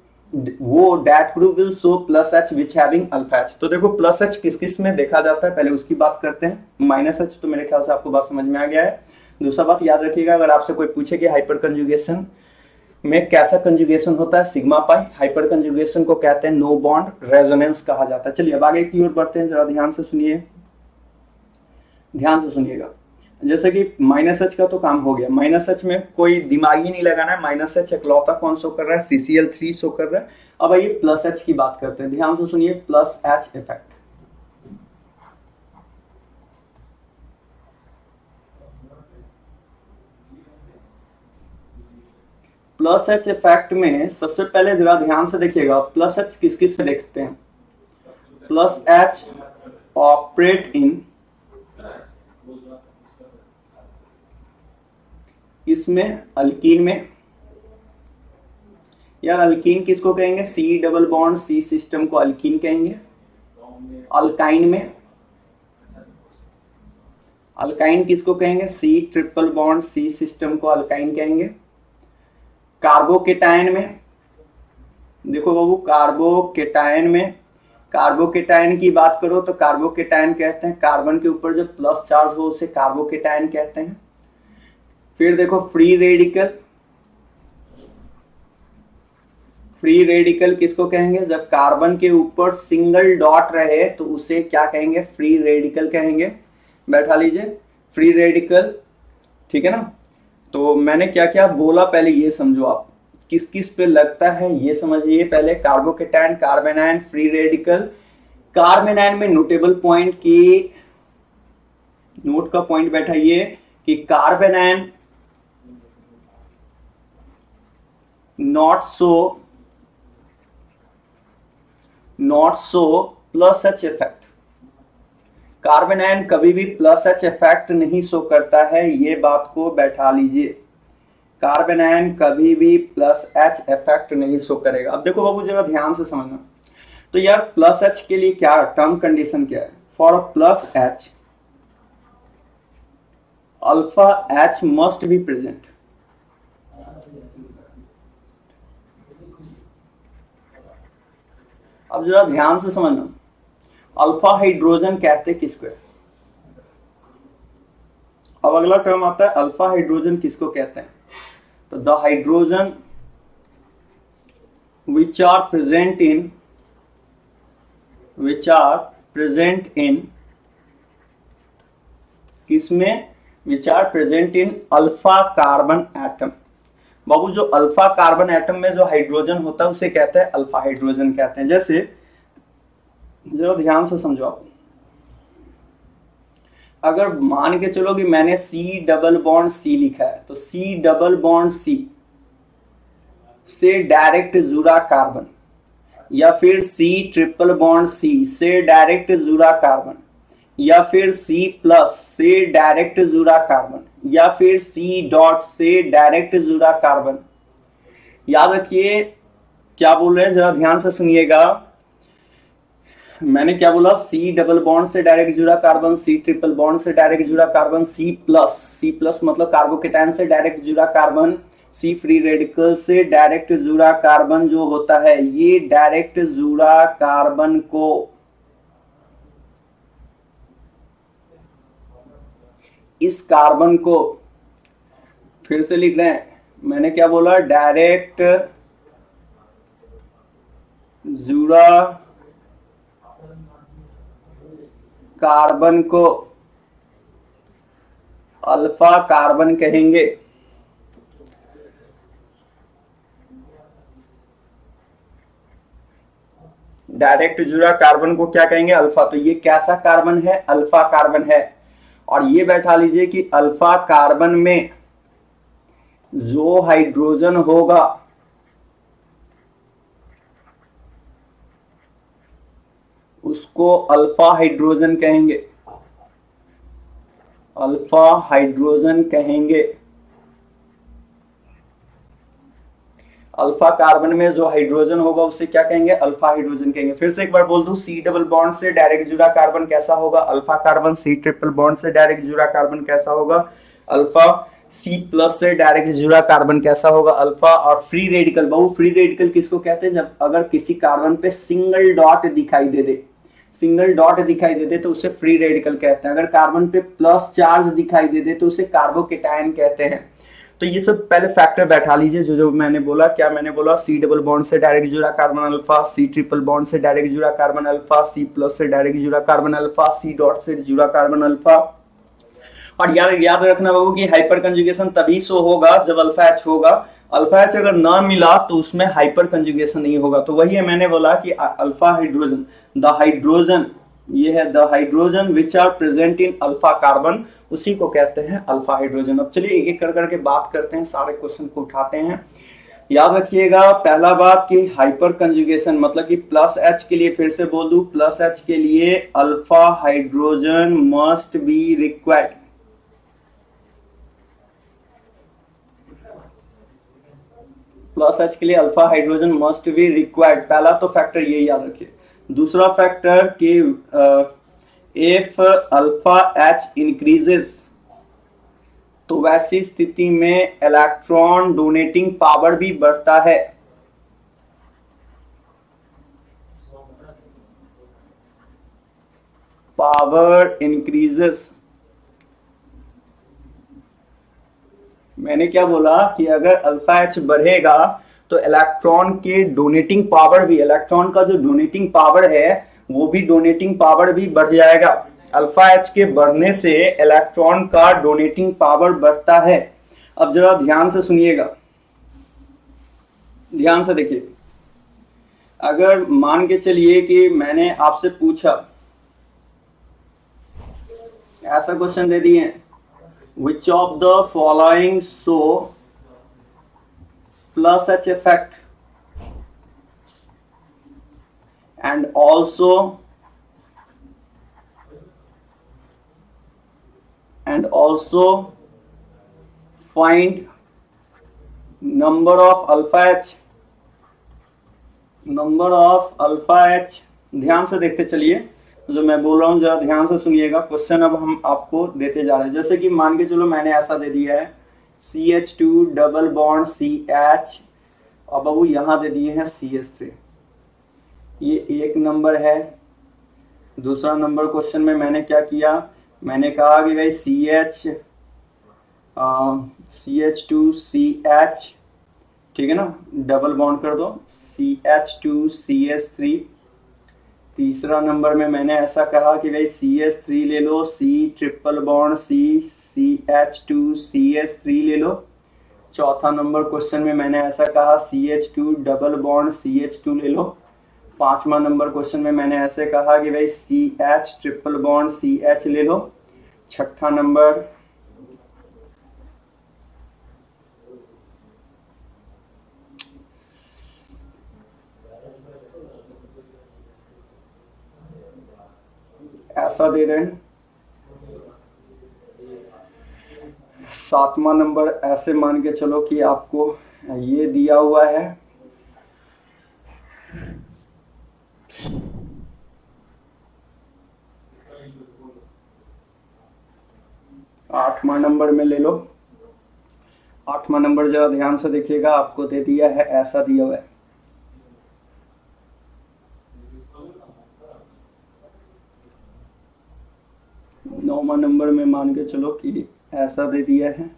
वो that group will show plus H which having alpha H. तो देखो प्लस एच किस किस में देखा जाता है, पहले उसकी बात करते हैं। माइनस एच तो मेरे ख्याल से आपको बात समझ में आ गया है। दूसरा बात याद रखिएगा, अगर आपसे कोई पूछे कि हाइपर कंजुगेशन में कैसा कंजुगेशन होता है? Sigma pi. हाइपर कंजुगेशन को कहते हैं नो बॉन्ड रेजोनेंस कहा जाता है। चलिए अब आगे की ओर बढ़ते हैं, जरा ध्यान से सुनिए, ध्यान से सुनिएगा। जैसे कि माइनस एच का तो काम हो गया, माइनस एच में कोई दिमाग ही नहीं लगाना है। माइनस एच इकलौता कौन शो कर रहा है? CCl3 शो कर रहा है। अब आइए प्लस एच की बात करते हैं, ध्यान से सुनिए, plus H effect. Plus H effect में सबसे पहले जरा ध्यान से देखिएगा, प्लस एच किस किस में देखते हैं। प्लस एच ऑपरेट इन, इसमें अल्कीन में, यार अल्कीन किसको कहेंगे, C double bond C system को अल्कीन कहेंगे। अल्काइन में, अल्काइन किसको कहेंगे, C triple bond C system को अल्काइन कहेंगे। कार्बोकेटायन में, देखो बाबू कार्बोकेटायन में, कार्बोकेटायन की बात करो तो कार्बोकेटायन कहते हैं कार्बन के ऊपर जो प्लस चार्ज हो उसे कार्बोकेटायन कहते हैं। फिर देखो फ्री रेडिकल, फ्री रेडिकल किसको कहेंगे, जब कार्बन के ऊपर सिंगल डॉट रहे तो उसे क्या कहेंगे, फ्री रेडिकल कहेंगे। बैठा लीजिए, फ्री रेडिकल, ठीक है ना। तो मैंने क्या क्या बोला पहले ये समझो, आप किस किस पे लगता है ये समझिए पहले। Carbocation, carbanion, free radical. Carbanion में नोटेबल पॉइंट की, नोट का पॉइंट बैठा ये कि carbanion not so plus H effect. Carbanion कभी भी प्लस एच इफेक्ट नहीं शो करता है, ये बात को बैठा लीजिए। कार्बेनायन कभी भी प्लस एच इफेक्ट नहीं शो करेगा। अब देखो बाबू जरा ध्यान से समझना, तो यार प्लस एच के लिए क्या टर्म कंडीशन क्या है, for plus H alpha H must be present. अब जरा ध्यान से समझना, अल्फा हाइड्रोजन कहते किसको है। अब अगला टर्म आता है अल्फा हाइड्रोजन किसको कहते हैं, तो the hydrogen which are present in किसमें, which are present in alpha carbon atom. बाबू जो अल्फा कार्बन एटम में जो हाइड्रोजन होता है उसे कहते हैं अल्फा हाइड्रोजन कहते हैं। जैसे जरा ध्यान से समझो आप, अगर मान के चलो कि मैंने सी डबल बॉन्ड सी लिखा है, तो सी डबल बॉन्ड सी से डायरेक्ट जुड़ा कार्बन, या फिर सी ट्रिपल बॉन्ड सी से डायरेक्ट जुड़ा कार्बन, या फिर सी प्लस से डायरेक्ट जुड़ा कार्बन, या फिर सी डॉट से डायरेक्ट जुड़ा कार्बन। याद रखिए क्या बोल रहे हैं, जरा ध्यान से सुनिएगा। मैंने क्या बोला, सी डबल बॉन्ड से डायरेक्ट जुड़ा कार्बन, सी ट्रिपल बॉन्ड से डायरेक्ट जुड़ा कार्बन, सी प्लस मतलब कार्बोकेटायन से डायरेक्ट जुड़ा कार्बन, सी फ्री रेडिकल से डायरेक्ट जुड़ा कार्बन जो होता है, ये डायरेक्ट जुड़ा कार्बन को इस कार्बन को फिर से लिख रहे हैं, मैंने क्या बोला, डायरेक्ट जुड़ा कार्बन को अल्फा कार्बन कहेंगे। डायरेक्ट जुड़ा कार्बन को क्या कहेंगे, अल्फा। तो ये कैसा कार्बन है, अल्फा कार्बन है। और ये बैठा लीजिए कि अल्फा कार्बन में जो हाइड्रोजन होगा उसको अल्फा हाइड्रोजन कहेंगे, अल्फा हाइड्रोजन कहेंगे। अल्फा कार्बन में जो हाइड्रोजन होगा उसे क्या कहेंगे, अल्फा हाइड्रोजन कहेंगे। फिर से एक बार बोल दूं, सी डबल बॉन्ड से डायरेक्ट जुड़ा कार्बन कैसा होगा, alpha carbon. C triple bond से डायरेक्ट जुड़ा कार्बन कैसा होगा, अल्फा। सी प्लस से डायरेक्ट जुड़ा कार्बन कैसा होगा, अल्फा। और फ्री रेडिकल, बहु फ्री रेडिकल किसको कहते हैं, जब अगर किसी कार्बन पे सिंगल डॉट दिखाई दे दे, सिंगल डॉट दिखाई दे दे तो उसे फ्री रेडिकल कहते हैं। अगर कार्बन पे प्लस चार्ज दिखाई दे दे तो उसे कार्बोकेटायन कहते हैं। तो ये सब पहले फैक्टर बैठा लीजिए जो जो मैंने बोला। क्या मैंने बोला, सी डबल बॉन्ड से डायरेक्ट जुड़ा carbon alpha, C triple bond से डायरेक्ट जुड़ा कार्बन अल्फा, सी प्लस से डायरेक्ट जुड़ा कार्बन अल्फा, सी डॉट से जुड़ा कार्बन अल्फा। और यार याद रखना बाबू कि हाइपर कंजुगेशन तभी शो होगा जब अल्फा एच होगा। अल्फा एच अगर ना मिला तो उसमें हाइपर कंजुगेशन नहीं होगा। तो वही है, मैंने बोला कि अल्फा हाइड्रोजन, द हाइड्रोजन, ये है the hydrogen which are present in alpha carbon, उसी को कहते हैं अल्फा हाइड्रोजन। अब चलिए एक एक कर करके बात करते हैं, सारे क्वेश्चन को उठाते हैं। याद रखिएगा पहला बात कि हाइपर कंजुगेशन मतलब कि प्लस एच के लिए, फिर से बोल दूं, प्लस एच के लिए alpha hydrogen must be required. Plus H के लिए alpha hydrogen must be required, पहला तो फैक्टर ये याद रखिए। दूसरा फैक्टर कि इफ अल्फा एच इंक्रीजेस तो वैसी स्थिति में इलेक्ट्रॉन डोनेटिंग पावर भी बढ़ता है। पावर इंक्रीजेस, मैंने क्या बोला कि अगर अल्फा एच बढ़ेगा तो इलेक्ट्रॉन के डोनेटिंग पावर भी, इलेक्ट्रॉन का जो डोनेटिंग पावर है वो भी, डोनेटिंग पावर भी बढ़ जाएगा। अल्फा एच के बढ़ने से इलेक्ट्रॉन का डोनेटिंग पावर बढ़ता है। अब जरा ध्यान से सुनिएगा, ध्यान से देखिए। अगर मान के चलिए कि मैंने आपसे पूछा, ऐसा क्वेश्चन दे दिए, which of the following show plus H effect and also find number of alpha H, number of alpha H। ध्यान से देखते चलिए, जो मैं बोल रहा हूं जरा ध्यान से सुनिएगा। क्वेश्चन अब हम आपको देते जा रहे हैं। जैसे कि मान के चलो मैंने ऐसा दे दिया है CH2 डबल बॉन्ड CH, और बाबू यहां दे दिए हैं CH3। ये एक नंबर है। दूसरा नंबर क्वेश्चन में मैंने क्या किया, मैंने कहा कि भाई CH2CH, ठीक है ना, डबल बॉन्ड कर दो CH2CH3। तीसरा नंबर में मैंने ऐसा कहा कि भाई CH3 ले लो, C triple bond C, CH2CH3 ले लो। चौथा नंबर क्वेश्चन में मैंने ऐसा कहा CH2 डबल बॉन्ड CH2 ले लो। पांचवा नंबर क्वेश्चन में मैंने ऐसे कहा कि भाई CH ट्रिपल बॉन्ड CH ले लो। छठा नंबर ऐसा दे रहे हैं। सातवां नंबर ऐसे मान के चलो कि आपको ये दिया हुआ है। आठवां नंबर में ले लो। आठवां नंबर जरा ध्यान से देखिएगा, आपको दे दिया है, ऐसा दिया हुआ है। नौवां नंबर में मान के चलो कि ऐसा दे दिया है।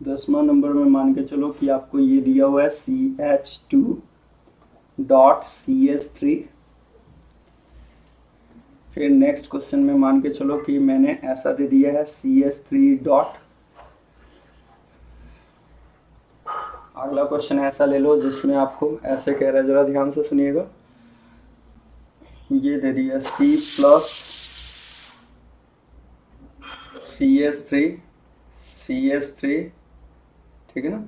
दसवां नंबर में मान के चलो कि आपको ये दिया हुआ है CH2.CH3। फिर नेक्स्ट क्वेश्चन में मान के चलो कि मैंने ऐसा दे दिया है CH3 अगला क्वेश्चन ऐसा ले लो जिसमें आपको ऐसे कह रहा है, जरा ध्यान से सुनिएगा। ये दे दिया C प्लस CH3, ठीक है ना।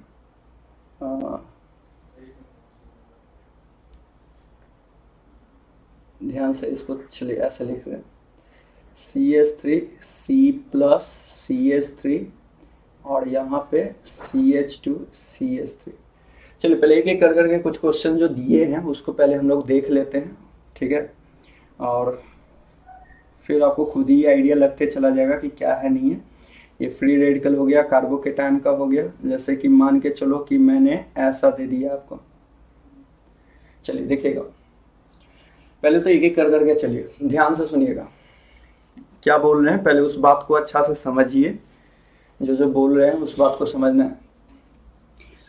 ध्यान से इसको चलिए ऐसे लिख रहे हैं CH3 C प्लस CH3 और यहाँ पे CH2 CH3। चलिए पहले एक एक कर करके कुछ क्वेश्चन जो दिए हैं उसको पहले हम लोग देख लेते हैं, ठीक है, और फिर आपको खुद ही आइडिया लगते चला जाएगा कि क्या है नहीं है। ये फ्री रेडिकल हो गया, कार्बोकेटायन का हो गया। जैसे कि मान के चलो कि मैंने ऐसा दे दिया आपको। चलिए देखिएगा, पहले तो एक एक कर करके चलिए, ध्यान से सुनिएगा क्या बोल रहे हैं। पहले उस बात को अच्छा से समझिए, जो बोल रहे हैं उस बात को समझना है।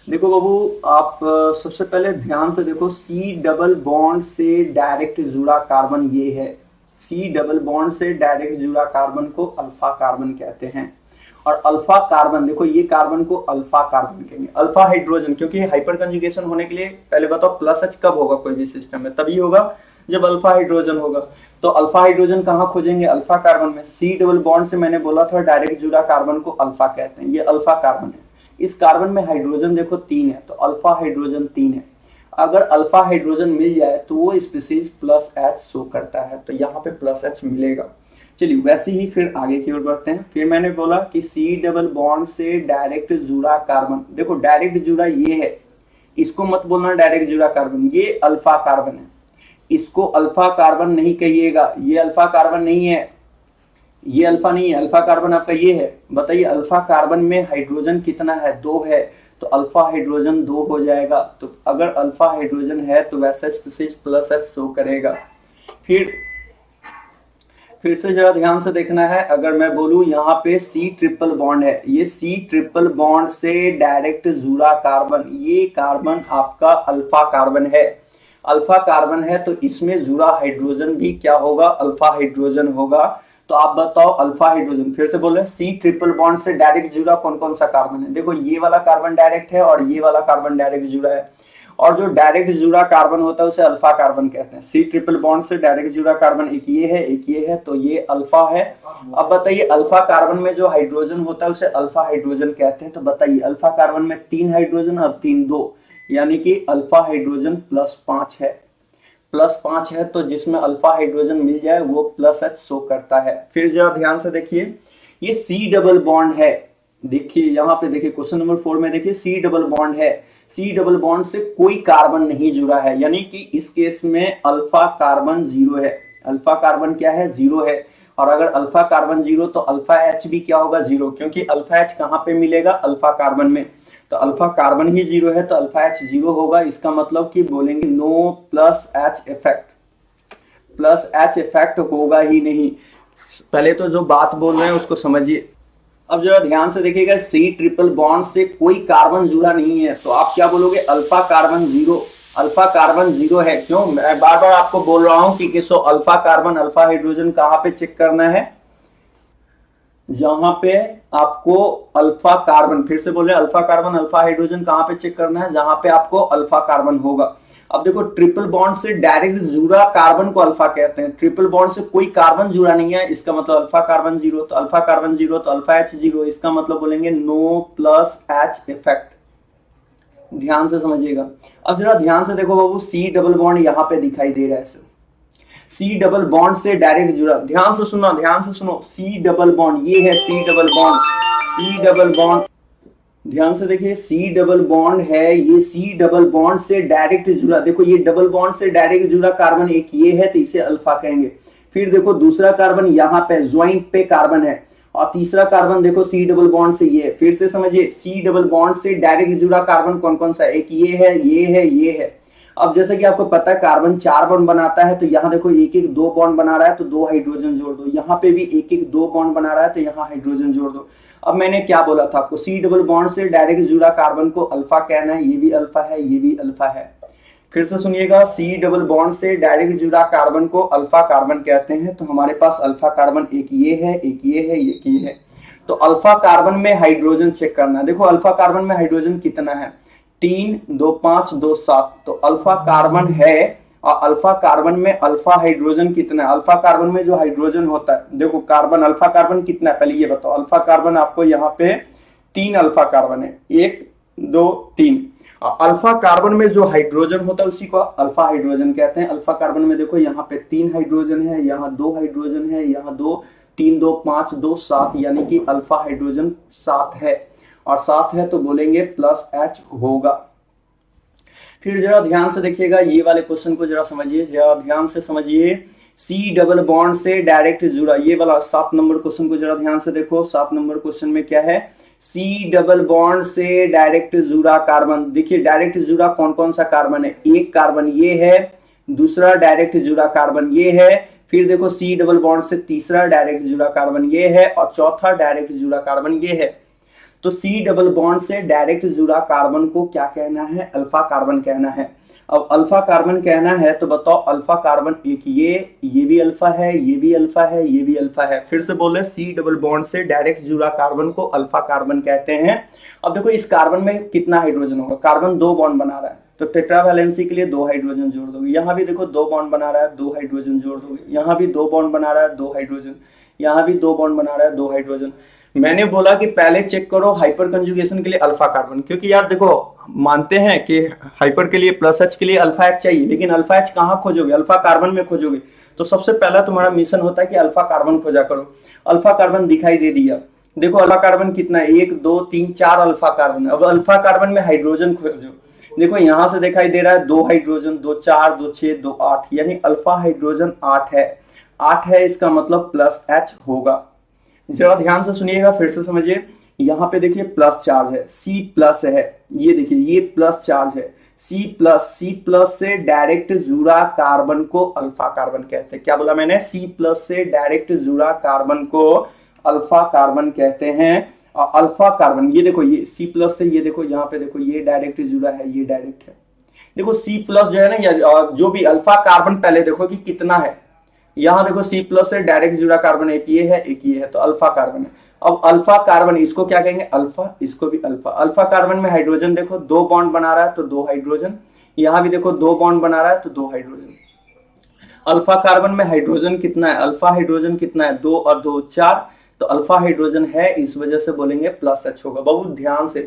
देखो बाबू, आप सबसे पहले ध्यान से देखो, C डबल बॉन्ड से डायरेक्ट जुड़ा कार्बन ये है। C डबल बॉन्ड से डायरेक्ट जुड़ा कार्बन को अल्फा कार्बन कहते हैं। और अल्फा कार्बन, देखो ये कार्बन को अल्फा कार्बन कहेंगे। अल्फा हाइड्रोजन, क्योंकि हाइपर कंजुगेशन होने के लिए पहले बताओ प्लस H कब होगा कोई भी सिस्टम में, तभी होगा जब अल्फा हाइड्रोजन होगा। तो अल्फा हाइड्रोजन कहाँ खोजेंगे, अल्फा कार्बन में। सी डबल बॉन्ड से मैंने बोला था डायरेक्ट जुड़ा कार्बन को अल्फा कहते हैं, ये अल्फा कार्बन है। इस कार्बन में हाइड्रोजन देखो 3 है, तो अल्फा हाइड्रोजन 3 है। अगर अल्फा हाइड्रोजन मिल जाए तो वो स्पीसीज प्लस एच शो करता है, तो यहाँ पे प्लस एच मिलेगा। चलिए वैसे ही फिर आगे की ओर बढ़ते हैं। फिर मैंने बोला कि सी डबल बॉन्ड से डायरेक्ट जुड़ा कार्बन, देखो डायरेक्ट जुड़ा ये है, इसको मत बोलना डायरेक्ट जुड़ा कार्बन, ये अल्फा कार्बन है, इसको अल्फा कार्बन नहीं कहिएगा, ये अल्फा कार्बन नहीं है, ये अल्फा नहीं है, अल्फा कार्बन आपका ये है। बताइए अल्फा कार्बन में हाइड्रोजन कितना है, 2 है, तो अल्फा हाइड्रोजन 2 हो जाएगा। तो अगर अल्फा हाइड्रोजन है तो वैसा स्पीसीज प्लस एच शो करेगा। फिर से जरा ध्यान से देखना है, अगर मैं बोलूं यहाँ पे सी ट्रिपल बॉन्ड है, ये सी ट्रिपल बॉन्ड से डायरेक्ट जुड़ा कार्बन, ये कार्बन आपका अल्फा कार्बन है, अल्फा कार्बन है, तो इसमें जुड़ा हाइड्रोजन भी क्या होगा, अल्फा हाइड्रोजन होगा। तो आप बताओ अल्फा हाइड्रोजन, फिर से बोल रहे हैं सी ट्रिपल बॉन्ड से डायरेक्ट जुड़ा कौन कौन सा कार्बन है। देखो ये वाला कार्बन डायरेक्ट है और ये वाला कार्बन डायरेक्ट जुड़ा है, और जो डायरेक्ट जुड़ा कार्बन होता है उसे अल्फा कार्बन कहते हैं। सी ट्रिपल बॉन्ड से डायरेक्ट जुड़ा कार्बन एक ये है, एक ये है, तो ये अल्फा है। अब बताइए अल्फा कार्बन में जो हाइड्रोजन होता है उसे अल्फा हाइड्रोजन कहते हैं। तो बताइए अल्फा कार्बन में 3 हाइड्रोजन और 3 2, यानी कि अल्फा हाइड्रोजन +5 है, +5 है, तो जिसमें अल्फा हाइड्रोजन मिल जाए वो प्लस एच शो करता है। फिर जरा ध्यान से देखिए, ये सी डबल बॉन्ड है, देखिए यहाँ पे देखिए क्वेश्चन नंबर 4 में देखिए सी डबल बॉन्ड है, सी डबल बॉन्ड से कोई कार्बन नहीं जुड़ा है, यानी कि इस केस में अल्फा कार्बन 0 है, अल्फा कार्बन क्या है, 0 है। और अगर अल्फा कार्बन 0 तो अल्फा एच भी क्या होगा, 0, क्योंकि अल्फा एच कहां पे मिलेगा, अल्फा कार्बन में। तो अल्फा कार्बन ही 0 है तो अल्फा एच 0 होगा, इसका मतलब कि बोलेंगे no plus H effect, plus H effect होगा ही नहीं। पहले तो जो बात बोल रहे हैं उसको समझिए। अब जरा ध्यान से देखिएगा, सी ट्रिपल बॉन्ड से कोई कार्बन जुड़ा नहीं है, तो आप क्या बोलोगे, अल्फा कार्बन 0, अल्फा कार्बन 0 है। क्यों, मैं बार बार आपको बोल रहा हूं कि किसो अल्फा कार्बन अल्फा हाइड्रोजन कहां पे चेक करना है, जहां पे आपको अल्फा कार्बन, फिर से बोल रहे हैं अल्फा कार्बन अल्फा हाइड्रोजन कहां पे चेक करना है, जहां पे आपको अल्फा कार्बन होगा। अब देखो ट्रिपल बॉन्ड से डायरेक्ट जुड़ा कार्बन को अल्फा कहते हैं, ट्रिपल बॉन्ड से कोई कार्बन जुड़ा नहीं है, इसका मतलब अल्फा कार्बन 0, तो अल्फा कार्बन 0 तो अल्फा एच 0, इसका मतलब बोलेंगे नो प्लस एच इफेक्ट। ध्यान से समझिएगा। अब जरा ध्यान से देखो बाबू, सी डबल बॉन्ड यहाँ पे दिखाई दे रहा है, सी डबल बॉन्ड से डायरेक्ट जुड़ा, ध्यान से सुनो, ध्यान से सुनो, सी डबल बॉन्ड ये है, C double bond, C double bond, ध्यान से देखिए सी डबल बॉन्ड है, ये सी डबल बॉन्ड से डायरेक्ट जुड़ा, देखो ये डबल बॉन्ड से डायरेक्ट जुड़ा कार्बन एक ये है, तो इसे अल्फा कहेंगे। फिर देखो दूसरा कार्बन यहाँ पे ज्वाइंट पे कार्बन है, और तीसरा कार्बन देखो सी डबल बॉन्ड से ये, फिर से समझिए सी डबल बॉन्ड से डायरेक्ट जुड़ा कार्बन कौन कौन सा, एक ये है, ये है, ये है। अब जैसे कि आपको पता है कार्बन 4 बॉन्ड बनाता है, तो यहाँ देखो एक एक 2 बॉन्ड बना रहा है, तो 2 हाइड्रोजन जोड़ दो, यहाँ पे भी एक एक 2 बॉन्ड बना रहा है, तो यहाँ हाइड्रोजन जोड़ दो। अब मैंने क्या बोला था आपको, सी डबल बॉन्ड से डायरेक्ट जुड़ा कार्बन को अल्फा कहना है, ये भी अल्फा है, ये भी अल्फा है। फिर से सुनिएगा, सी डबल बॉन्ड से डायरेक्ट जुड़ा कार्बन को अल्फा कार्बन कहते हैं। तो हमारे पास अल्फा कार्बन एक ये है, एक ये है, एक ये है। तो अल्फा कार्बन में हाइड्रोजन चेक करना है। देखो अल्फा कार्बन में हाइड्रोजन कितना है, 3 2 5 2 7, तो अल्फा कार्बन है। और अल्फा कार्बन में अल्फा हाइड्रोजन कितना है, अल्फा कार्बन में जो हाइड्रोजन होता है, देखो कार्बन अल्फा कार्बन कितना है, पहले ये बताओ। अल्फा कार्बन आपको यहाँ पे 3 अल्फा कार्बन है, 1 2 3। अल्फा कार्बन में जो हाइड्रोजन होता है उसी को अल्फा हाइड्रोजन कहते हैं। अल्फा कार्बन में देखो यहाँ पे 3 हाइड्रोजन है, यहाँ 2 हाइड्रोजन है, यहाँ 2, 3 2 5 2 7, यानी कि अल्फा हाइड्रोजन 7 है, और 7 है तो बोलेंगे प्लस एच होगा। फिर जरा ध्यान से देखिएगा, ये वाले क्वेश्चन को जरा समझिए, जरा ध्यान से समझिए। सी डबल बॉन्ड से डायरेक्ट जुड़ा, ये वाला 7 नंबर क्वेश्चन को जरा ध्यान से देखो। 7 नंबर क्वेश्चन में क्या है, सी डबल बॉन्ड से डायरेक्ट जुड़ा कार्बन। देखिए डायरेक्ट जुड़ा कौन कौन सा कार्बन है, एक कार्बन ये है, दूसरा डायरेक्ट जुड़ा कार्बन ये है, फिर देखो सी डबल बॉन्ड से तीसरा डायरेक्ट जुड़ा कार्बन ये है, और चौथा डायरेक्ट जुड़ा कार्बन ये है। तो सी डबल बॉन्ड से डायरेक्ट जुड़ा कार्बन को क्या कहना है, अल्फा कार्बन कहना है। अब अल्फा कार्बन कहना है तो बताओ अल्फा कार्बन एक ये भी अल्फा है, ये भी अल्फा है, ये भी अल्फा है। फिर से बोल रहे सी डबल बॉन्ड से डायरेक्ट जुड़ा कार्बन को अल्फा कार्बन कहते हैं। अब देखो इस कार्बन में कितना हाइड्रोजन होगा, कार्बन 2 बॉन्ड बना रहा है, तो टेट्रावैलेंसी के लिए 2 हाइड्रोजन जोड़ दोगे। यहाँ भी देखो 2 बॉन्ड बना रहा है, 2 हाइड्रोजन जोड़ दोगे। यहाँ भी 2 बॉन्ड बना रहा है, 2 हाइड्रोजन। यहाँ भी 2 बॉन्ड बना रहा है, 2 हाइड्रोजन। मैंने बोला कि पहले चेक करो हाइपर कंजुगेशन के लिए अल्फा कार्बन, क्योंकि यार देखो मानते हैं कि हाइपर के लिए प्लस एच के लिए अल्फा एच चाहिए, लेकिन अल्फा एच कहाँ खोजोगे? अल्फा कार्बन में खोजोगे। तो सबसे पहला तुम्हारा मिशन होता है कि अल्फा कार्बन खोजा करो। अल्फा कार्बन दिखाई दे दिया। देखो अल्फा कार्बन कितना है, 1 2 3 4 अल्फा कार्बन। अब अल्फा कार्बन में हाइड्रोजन खोजो। देखो यहां से दिखाई दे रहा है 2 हाइड्रोजन, 2 4 2 6 2 8, यानी अल्फा हाइड्रोजन 8 है। 8 है, इसका मतलब प्लस एच होगा। जरा ध्यान से सुनिएगा, फिर से समझिए। यहाँ पे देखिए प्लस चार्ज है, सी प्लस है, ये देखिए ये प्लस चार्ज है, सी प्लस से डायरेक्ट जुड़ा कार्बन को अल्फा कार्बन कहते हैं। क्या बोला मैंने? सी प्लस से डायरेक्ट जुड़ा कार्बन को अल्फा कार्बन कहते हैं। अल्फा कार्बन ये देखो, ये सी प्लस से, ये देखो यहाँ पे देखो ये डायरेक्ट जुड़ा है, ये डायरेक्ट है। देखो सी प्लस जो है ना, या जो भी अल्फा कार्बन, पहले देखो कि कितना है। यहां देखो सी प्लस से डायरेक्ट जुड़ा कार्बन एक ये है, एक ये है, तो अल्फा कार्बन है। अब अल्फा कार्बन, इसको क्या कहेंगे? अल्फा, इसको भी अल्फा। अल्फा कार्बन में हाइड्रोजन देखो 2 बॉन्ड बना रहा है, तो 2 हाइड्रोजन। यहां भी देखो 2 बॉन्ड बना रहा है, तो 2 हाइड्रोजन। अल्फा कार्बन में हाइड्रोजन कितना है? अल्फा हाइड्रोजन कितना है? 2 और 2 4, तो अल्फा हाइड्रोजन है, इस वजह से बोलेंगे प्लस एच होगा। बहुत ध्यान से,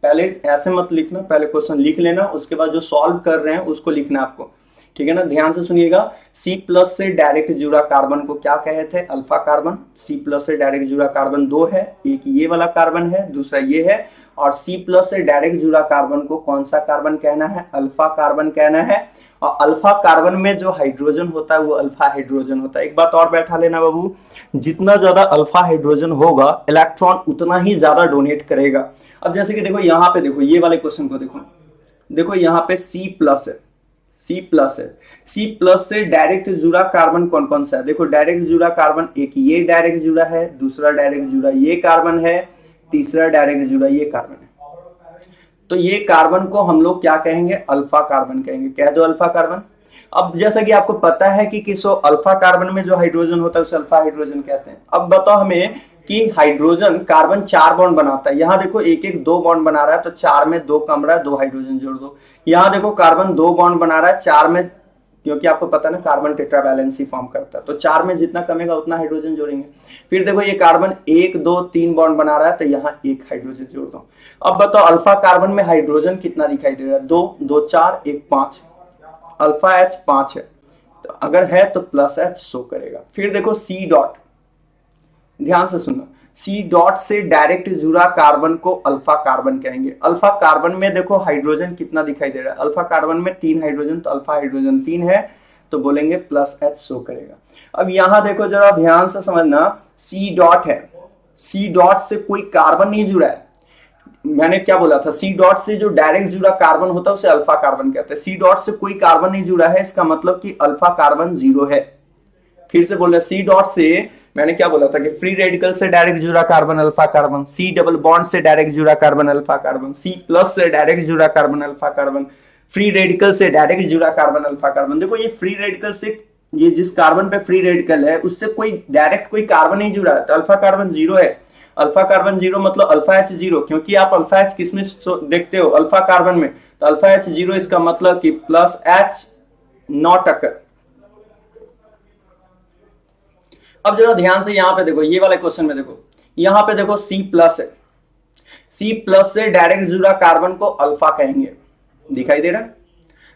पहले ऐसे मत लिखना, पहले क्वेश्चन लिख लेना, उसके बाद जो सॉल्व कर रहे हैं उसको लिखना आपको, ठीक है ना? ध्यान से सुनिएगा। सी प्लस से डायरेक्ट जुड़ा कार्बन को क्या कहे थे? Alpha carbon. सी प्लस से डायरेक्ट जुड़ा कार्बन 2 है, एक ये वाला कार्बन है, दूसरा ये है। और सी प्लस से डायरेक्ट जुड़ा कार्बन को कौन सा कार्बन कहना है? अल्फा कार्बन कहना है। और अल्फा कार्बन में जो हाइड्रोजन होता है वो अल्फा हाइड्रोजन होता है। एक बात और बैठा लेना बाबू, जितना ज्यादा अल्फा हाइड्रोजन होगा इलेक्ट्रॉन उतना ही ज्यादा डोनेट करेगा। अब जैसे कि देखो यहाँ पे देखो, ये वाले क्वेश्चन को देखो, देखो यहाँ पे सी प्लस है, सी प्लस है। सी प्लस से डायरेक्ट जुड़ा कार्बन कौन कौन सा है? देखो डायरेक्ट जुड़ा कार्बन, एक ये डायरेक्ट जुड़ा है, दूसरा डायरेक्ट जुड़ा ये कार्बन है, तीसरा डायरेक्ट जुड़ा ये कार्बन है। तो ये कार्बन को हम लोग क्या कहेंगे? अल्फा कार्बन कहेंगे। कह दो अल्फा कार्बन। अब जैसा कि आपको पता है कि किसो अल्फा कार्बन में जो हाइड्रोजन होता है उसे अल्फा हाइड्रोजन कहते हैं। अब बताओ हमें कि हाइड्रोजन कार्बन 4 बॉन्ड बनाता है। यहाँ देखो एक एक 2 बॉन्ड बना रहा है, तो 4 में 2 कम रहा है, 2 हाइड्रोजन जोड़ दो। यहाँ देखो कार्बन 2 बॉन्ड बना रहा है, 4 में, क्योंकि आपको पता है ना कार्बन टेट्रावैलेंसी फॉर्म करता है, तो 4 में जितना कमेगा उतना हाइड्रोजन जोड़ेंगे। फिर देखो ये कार्बन 1 2 3 बॉन्ड बना रहा है, तो यहाँ 1 हाइड्रोजन जोड़ दो। अब बताओ अल्फा कार्बन में हाइड्रोजन कितना दिखाई दे रहा है? 2 2 4 1 5, अल्फा एच 5 है, तो अगर है तो प्लस एच शो करेगा। फिर देखो सी डॉट, ध्यान से सुनो, सी डॉट से डायरेक्ट जुड़ा कार्बन को अल्फा कार्बन कहेंगे। अल्फा कार्बन में देखो हाइड्रोजन कितना दिखाई दे रहा है? अल्फा कार्बन में 3 हाइड्रोजन, तो अल्फा हाइड्रोजन 3 है, तो बोलेंगे प्लस एच शो करेगा। अब यहां देखो जरा ध्यान से समझना, सी डॉट है, सी डॉट से कोई कार्बन नहीं जुड़ा है। मैंने क्या बोला था? सी डॉट से जो डायरेक्ट जुड़ा कार्बन होता है उसे अल्फा कार्बन कहते हैं। सी डॉट से कोई कार्बन नहीं जुड़ा है, इसका मतलब कि अल्फा कार्बन 0 है। फिर से बोल रहे, सी डॉट से मैंने क्या बोला था कि फ्री रेडिकल से डायरेक्ट जुड़ा carbon alpha carbon, C double bond से डायरेक्ट जुड़ा carbon alpha carbon, C plus से डायरेक्ट जुड़ा carbon alpha carbon, free radical से डायरेक्ट जुड़ा कार्बन अल्फा कार्बन। देखो ये फ्री रेडिकल से, ये जिस कार्बन पे फ्री रेडिकल है उससे कोई डायरेक्ट कोई कार्बन नहीं जुड़ा है, तो अल्फा कार्बन 0 है। अल्फा कार्बन 0 मतलब अल्फा एच 0, क्योंकि आप अल्फा एच किसमें देखते हो? अल्फा कार्बन में, तो अल्फा एच 0, इसका मतलब कि प्लस एच नॉट अकर। अब जरा ध्यान से यहां पे देखो, ये वाले क्वेश्चन में देखो, यहां पे देखो सी प्लस है, सी प्लस से डायरेक्ट जुड़ा कार्बन को अल्फा कहेंगे, दिखाई दे रहा है?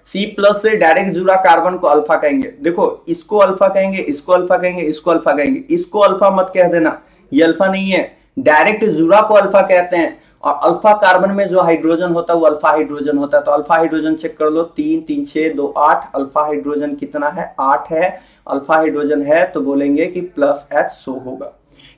सी प्लस से डायरेक्ट जुड़ा कार्बन को अल्फा कहेंगे। देखो इसको अल्फा कहेंगे, इसको अल्फा कहेंगे, इसको अल्फा कहेंगे। इसको अल्फा मत कह देना, ये अल्फा नहीं है, डायरेक्ट जुड़ा को अल्फा कहते हैं। और अल्फा कार्बन में जो हाइड्रोजन होता है वो अल्फा हाइड्रोजन होता है। तो अल्फा हाइड्रोजन चेक कर लो, 3 3 6 2 8, अल्फा हाइड्रोजन कितना है? 8 है, अल्फा हाइड्रोजन है, तो बोलेंगे कि प्लस एच शो होगा।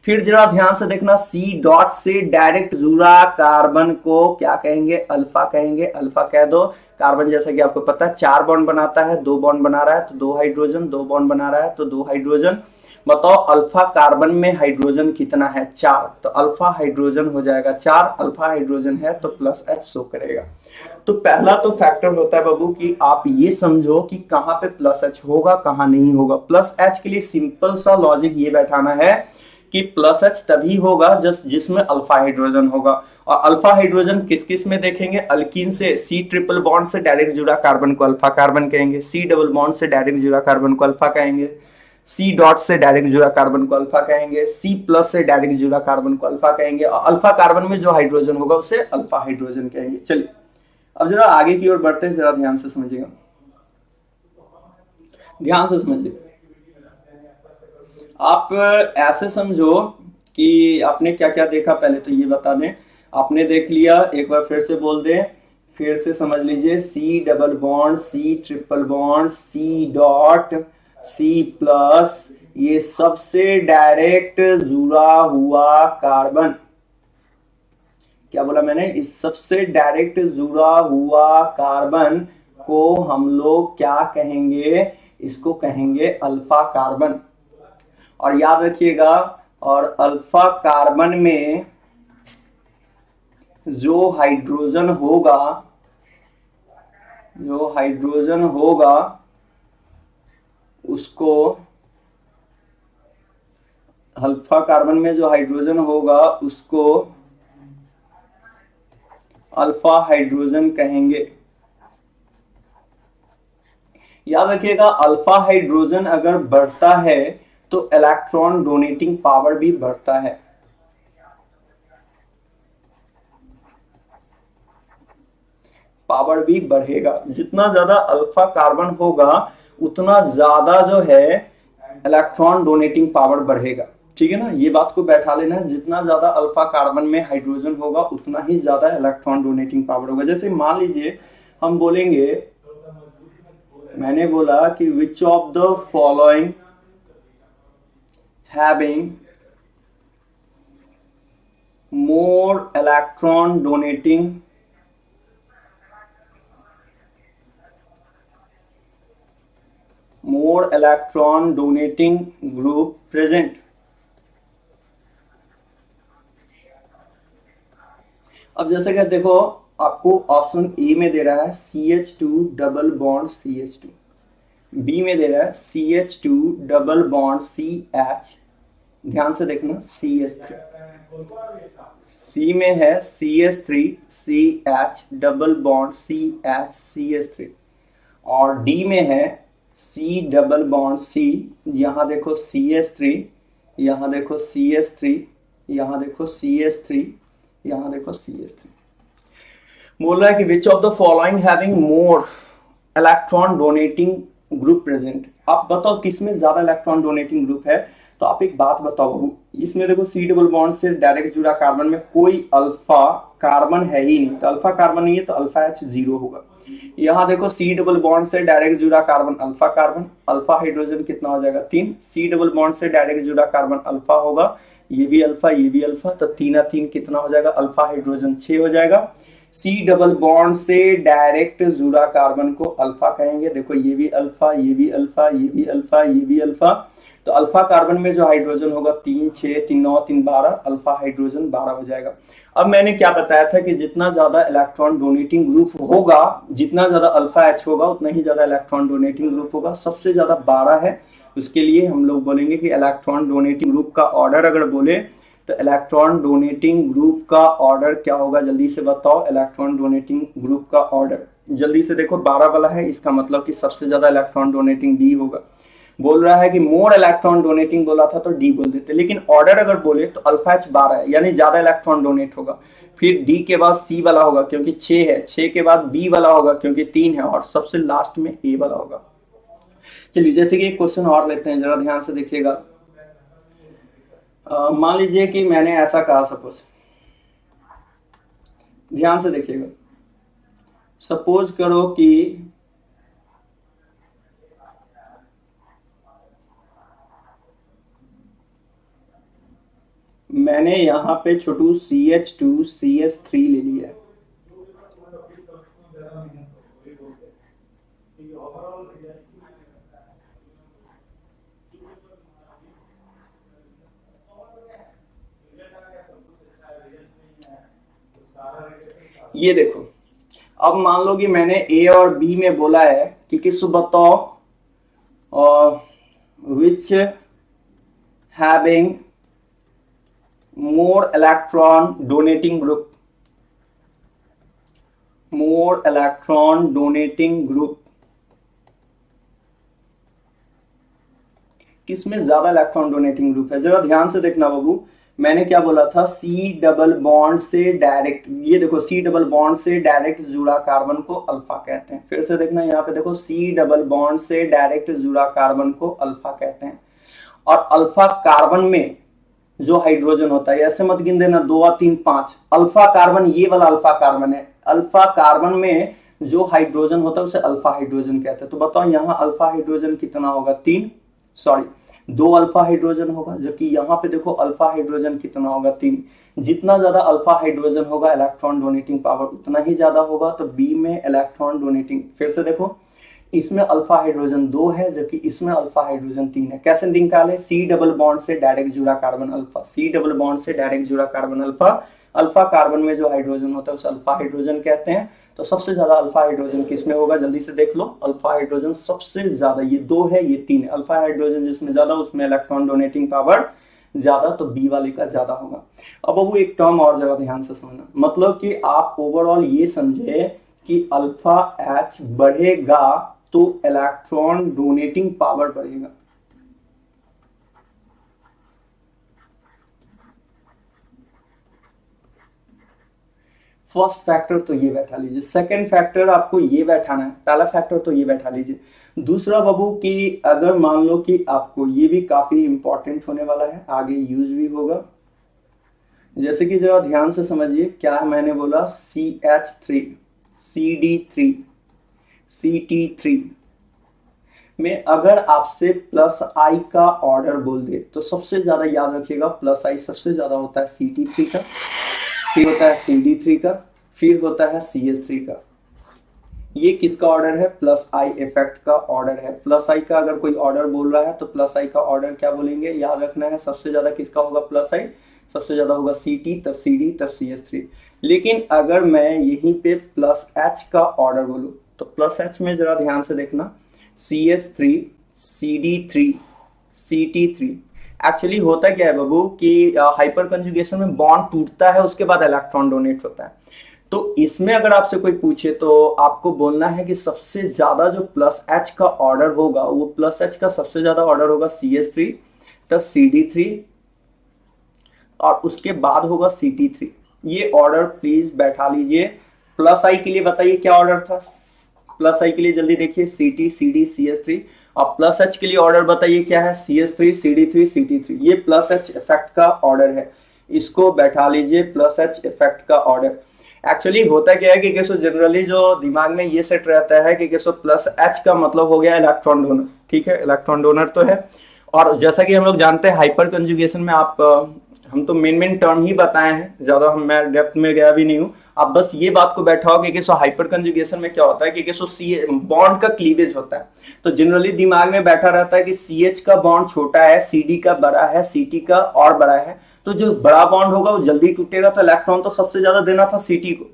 फिर जरा ध्यान से देखना, सी डॉट से डायरेक्ट जुड़ा कार्बन को क्या कहेंगे? अल्फा कहेंगे। अल्फा कह दो। कार्बन जैसा कि आपको पता है 4 बॉन्ड बनाता है, 2 बॉन्ड बना रहा है तो 2 हाइड्रोजन, 2 बॉन्ड बना रहा है तो 2 हाइड्रोजन। बताओ अल्फा कार्बन में हाइड्रोजन कितना है? 4, तो अल्फा हाइड्रोजन हो जाएगा 4, अल्फा हाइड्रोजन है तो प्लस एच शो करेगा। तो पहला तो फैक्टर होता है बाबू कि आप ये समझो कि कहां पे प्लस एच होगा, कहां नहीं होगा। प्लस एच के लिए सिंपल सा लॉजिक ये बैठाना है कि प्लस एच तभी होगा जिसमें अल्फा हाइड्रोजन होगा, और अल्फा हाइड्रोजन किस किस में देखेंगे, अल्कीन से सी ट्रिपल बॉन्ड से डायरेक्ट जुड़ा कार्बन को अल्फा कार्बन कहेंगे, सी डबल बॉन्ड से डायरेक्ट जुड़ा कार्बन को अल्फा कहेंगे, सी डॉट से डायरेक्ट जुड़ा कार्बन को अल्फा कहेंगे, सी प्लस से डायरेक्ट जुड़ा कार्बन को अल्फा कहेंगे, और अल्फा कार्बन में जो हाइड्रोजन होगा उसे अल्फा हाइड्रोजन कहेंगे। चलिए अब जरा आगे की ओर बढ़ते हैं, जरा ध्यान से समझिएगा, ध्यान से समझिए। आप ऐसे समझो कि आपने क्या क्या देखा, पहले तो ये बता दें, आपने देख लिया, एक बार फिर से बोल दें, फिर से समझ लीजिए, C double bond, C triple bond, C dot, C plus, ये सबसे डायरेक्ट जुड़ा हुआ कार्बन, क्या बोला मैंने, इस सबसे डायरेक्ट जुड़ा हुआ कार्बन को हम लोग क्या कहेंगे, इसको कहेंगे अल्फा कार्बन। और याद रखिएगा, और अल्फा कार्बन में जो हाइड्रोजन होगा, जो हाइड्रोजन होगा उसको, अल्फा कार्बन में जो हाइड्रोजन होगा उसको अल्फा हाइड्रोजन कहेंगे। याद रखिएगा, अल्फा हाइड्रोजन अगर बढ़ता है तो इलेक्ट्रॉन डोनेटिंग पावर भी बढ़ता है। पावर भी बढ़ेगा, जितना ज्यादा अल्फा कार्बन होगा उतना ज्यादा जो है इलेक्ट्रॉन डोनेटिंग पावर बढ़ेगा। ठीक है ना, ये बात को बैठा लेना है, जितना ज्यादा अल्फा कार्बन में हाइड्रोजन होगा उतना ही ज्यादा इलेक्ट्रॉन डोनेटिंग पावर होगा। जैसे मान लीजिए हम बोलेंगे, मैंने बोला कि which of the following having more electron donating group present। अब जैसे कि देखो, आपको ऑप्शन ए में दे रहा है CH2 double bond CH2, B में दे रहा है CH2 डबल बॉन्ड CH, ध्यान से देखना CH3, सी में है CH3 CH double bond CH CH3, और डी में है C डबल बॉन्ड C, यहां देखो CH3, यहां देखो CH3, यहां देखो CH3, यहां देखो CH3। बोल रहा है कि which of the following having more electron donating group present. आप बताओ किसमें ज्यादा इलेक्ट्रॉन डोनेटिंग ग्रुप है। तो आप एक बात बताओ, इसमें देखो सी डबल बॉन्ड से डायरेक्ट जुड़ा कार्बन में कोई अल्फा कार्बन है ही नहीं, तो अल्फा कार्बन नहीं है तो अल्फा H 0 होगा। यहां देखो सी डबल बॉन्ड से डायरेक्ट जुड़ा carbon alpha carbon, alpha hydrogen कितना हो जाएगा 3, सी डबल बॉन्ड से डायरेक्ट जुड़ा कार्बन अल्फा होगा, ये भी अल्फा ये भी अल्फा, तो 3 3 कितना हो जाएगा, अल्फा हाइड्रोजन 6 हो जाएगा। सी डबल बॉन्ड से डायरेक्ट जुड़ा कार्बन को अल्फा कहेंगे, देखो ये भी अल्फा ये भी अल्फा ये भी अल्फा ये भी अल्फा, तो अल्फा कार्बन में जो हाइड्रोजन होगा 3 6 3 9 3 12, अल्फा हाइड्रोजन 12 हो जाएगा। अब मैंने क्या बताया था कि जितना ज्यादा इलेक्ट्रॉन डोनेटिंग ग्रुप होगा, जितना ज्यादा अल्फा H होगा उतना ही ज्यादा इलेक्ट्रॉन डोनेटिंग ग्रुप होगा। सबसे ज्यादा 12 है, उसके लिए हम लोग बोलेंगे कि इलेक्ट्रॉन डोनेटिंग ग्रुप का ऑर्डर अगर बोले तो इलेक्ट्रॉन डोनेटिंग ग्रुप का ऑर्डर क्या होगा, जल्दी से बताओ। इलेक्ट्रॉन डोनेटिंग ग्रुप का ऑर्डर जल्दी से देखो, 12 वाला है, इसका मतलब कि सबसे ज्यादा इलेक्ट्रॉन डोनेटिंग डी होगा। बोल रहा है कि मोर इलेक्ट्रॉन डोनेटिंग बोला था तो डी बोल देते, लेकिन ऑर्डर अगर बोले तो अल्फा H 12 है, यानी ज्यादा इलेक्ट्रॉन डोनेट होगा, फिर डी के बाद सी वाला होगा क्योंकि 6 है, 6 के बाद बी वाला होगा क्योंकि 3 है, और सबसे लास्ट में ए वाला होगा। चलिए जैसे कि एक क्वेश्चन और लेते हैं, जरा ध्यान से देखिएगा। मान लीजिए कि मैंने ऐसा कहा, सपोज, ध्यान से देखिएगा, सपोज करो कि मैंने यहां पे छोटू CH2 CH3 ले लिया है, ये देखो। अब मान लो कि मैंने ए और बी में बोला है कि किस बताओ which having more electron donating group, more electron donating group, किसमें ज्यादा इलेक्ट्रॉन डोनेटिंग ग्रुप है? जरा ध्यान से देखना बाबू, मैंने क्या बोला था, सी डबल बॉन्ड से डायरेक्ट, ये देखो सी डबल बॉन्ड से डायरेक्ट जुड़ा कार्बन को अल्फा कहते हैं। फिर से देखना यहाँ पे देखो, सी डबल बॉन्ड से डायरेक्ट जुड़ा कार्बन को अल्फा कहते हैं। और अल्फा कार्बन में जो हाइड्रोजन होता है, ऐसे मत गिन देना 2 3 5, अल्फा कार्बन ये वाला अल्फा कार्बन है। अल्फा कार्बन में जो हाइड्रोजन होता है उसे अल्फा हाइड्रोजन कहते हैं। तो बताओ यहाँ अल्फा हाइड्रोजन कितना होगा? 3, सॉरी 2 अल्फा हाइड्रोजन होगा, जबकि यहाँ पे देखो अल्फा हाइड्रोजन कितना होगा? 3। जितना ज्यादा अल्फा हाइड्रोजन होगा इलेक्ट्रॉन डोनेटिंग पावर उतना ही ज्यादा होगा। तो बी में इलेक्ट्रॉन डोनेटिंग, फिर से देखो इसमें अल्फा हाइड्रोजन 2 है जबकि इसमें अल्फा हाइड्रोजन 3 है। कैसे निकाले? सी डबल बॉन्ड से डायरेक्ट जुड़ा carbon alpha, C double bond से डायरेक्ट जुड़ा कार्बन अल्फा, अल्फा कार्बन में जो हाइड्रोजन होता है उसे अल्फा हाइड्रोजन कहते हैं। तो सबसे ज्यादा अल्फा हाइड्रोजन किसमें होगा? जल्दी से देख लो, अल्फा हाइड्रोजन सबसे ज्यादा, ये 2 है ये 3 है, अल्फा हाइड्रोजन जिसमें ज्यादा उसमें इलेक्ट्रॉन डोनेटिंग पावर ज्यादा, तो बी वाले का ज्यादा होगा। अब वो एक टर्म और जरा ध्यान से समझना, मतलब कि आप ओवरऑल ये समझे कि अल्फा एच बढ़ेगा तो इलेक्ट्रॉन डोनेटिंग पावर बढ़ेगा। फर्स्ट फैक्टर तो ये बैठा लीजिए, सेकंड फैक्टर आपको ये बैठाना है, पहला फैक्टर तो ये बैठा लीजिए। दूसरा बाबू कि अगर मान लो कि आपको ये भी काफी इंपॉर्टेंट होने वाला है, आगे यूज भी होगा, जैसे कि जरा ध्यान से समझिए क्या मैंने बोला, CH3, CD3, CT3 में अगर आपसे प्लस आई का ऑर्डर बोल दे तो सबसे ज्यादा याद रखिएगा प्लस आई सबसे ज्यादा होता है CT3 का, फिर होता है CD3 का, फिर होता है CH3 का। ये किसका ऑर्डर है? प्लस आई इफेक्ट का ऑर्डर है। प्लस आई का अगर कोई ऑर्डर बोल रहा है तो प्लस आई का ऑर्डर क्या बोलेंगे? याद रखना है सबसे ज्यादा किसका होगा? प्लस आई, सबसे ज्यादा होगा CT, तब CD, तब CH3। लेकिन अगर मैं यहीं पे प्लस एच का ऑर्डर बोलूं तो प्लस एच में जरा ध्यान से देखना, CH3, CD3, CT3। एक्चुअली होता क्या है बाबू कि हाइपर कंजुगेशन में बॉन्ड टूटता है, उसके बाद इलेक्ट्रॉन डोनेट होता है। तो इसमें अगर आपसे कोई पूछे तो आपको बोलना है कि सबसे ज्यादा जो प्लस एच का ऑर्डर होगा, वो प्लस एच का सबसे ज्यादा ऑर्डर होगा CH3, तब CD3, और उसके बाद होगा CT3। ये ऑर्डर प्लीज बैठा लीजिए। प्लस आई के लिए बताइए क्या ऑर्डर था? प्लस आई के लिए जल्दी देखिए, CT, CD, CH3। और प्लस एच के लिए ऑर्डर बताइए क्या है? CH3, CD3, CT3। ये प्लस एच इफेक्ट का ऑर्डर है, इसको बैठा लीजिए, प्लस एच इफेक्ट का ऑर्डर। एक्चुअली होता क्या है कि कैसो जनरली जो दिमाग में ये सेट रहता है कि कैसो प्लस एच का मतलब हो गया इलेक्ट्रॉन डोनर, ठीक है, इलेक्ट्रॉन डोनर तो है। और जैसा कि हम लोग जानते हैं हाइपर कंजुगेशन में आप हम तो मेन टर्म ही बताए हैं, ज्यादा मैं डेप्थ में गया भी नहीं हूं। आप बस ये बात को बैठाओ कि हाइपर कंजुगेशन में क्या होता है कि सी बॉन्ड का क्लीवेज होता है। तो जनरली दिमाग में बैठा रहता है कि CH का बॉन्ड छोटा है, CD का बड़ा है, CT का और बड़ा है। तो जो बड़ा बॉन्ड होगा वो जल्दी टूटेगा, तो इलेक्ट्रॉन तो सबसे ज्यादा देना था CT को,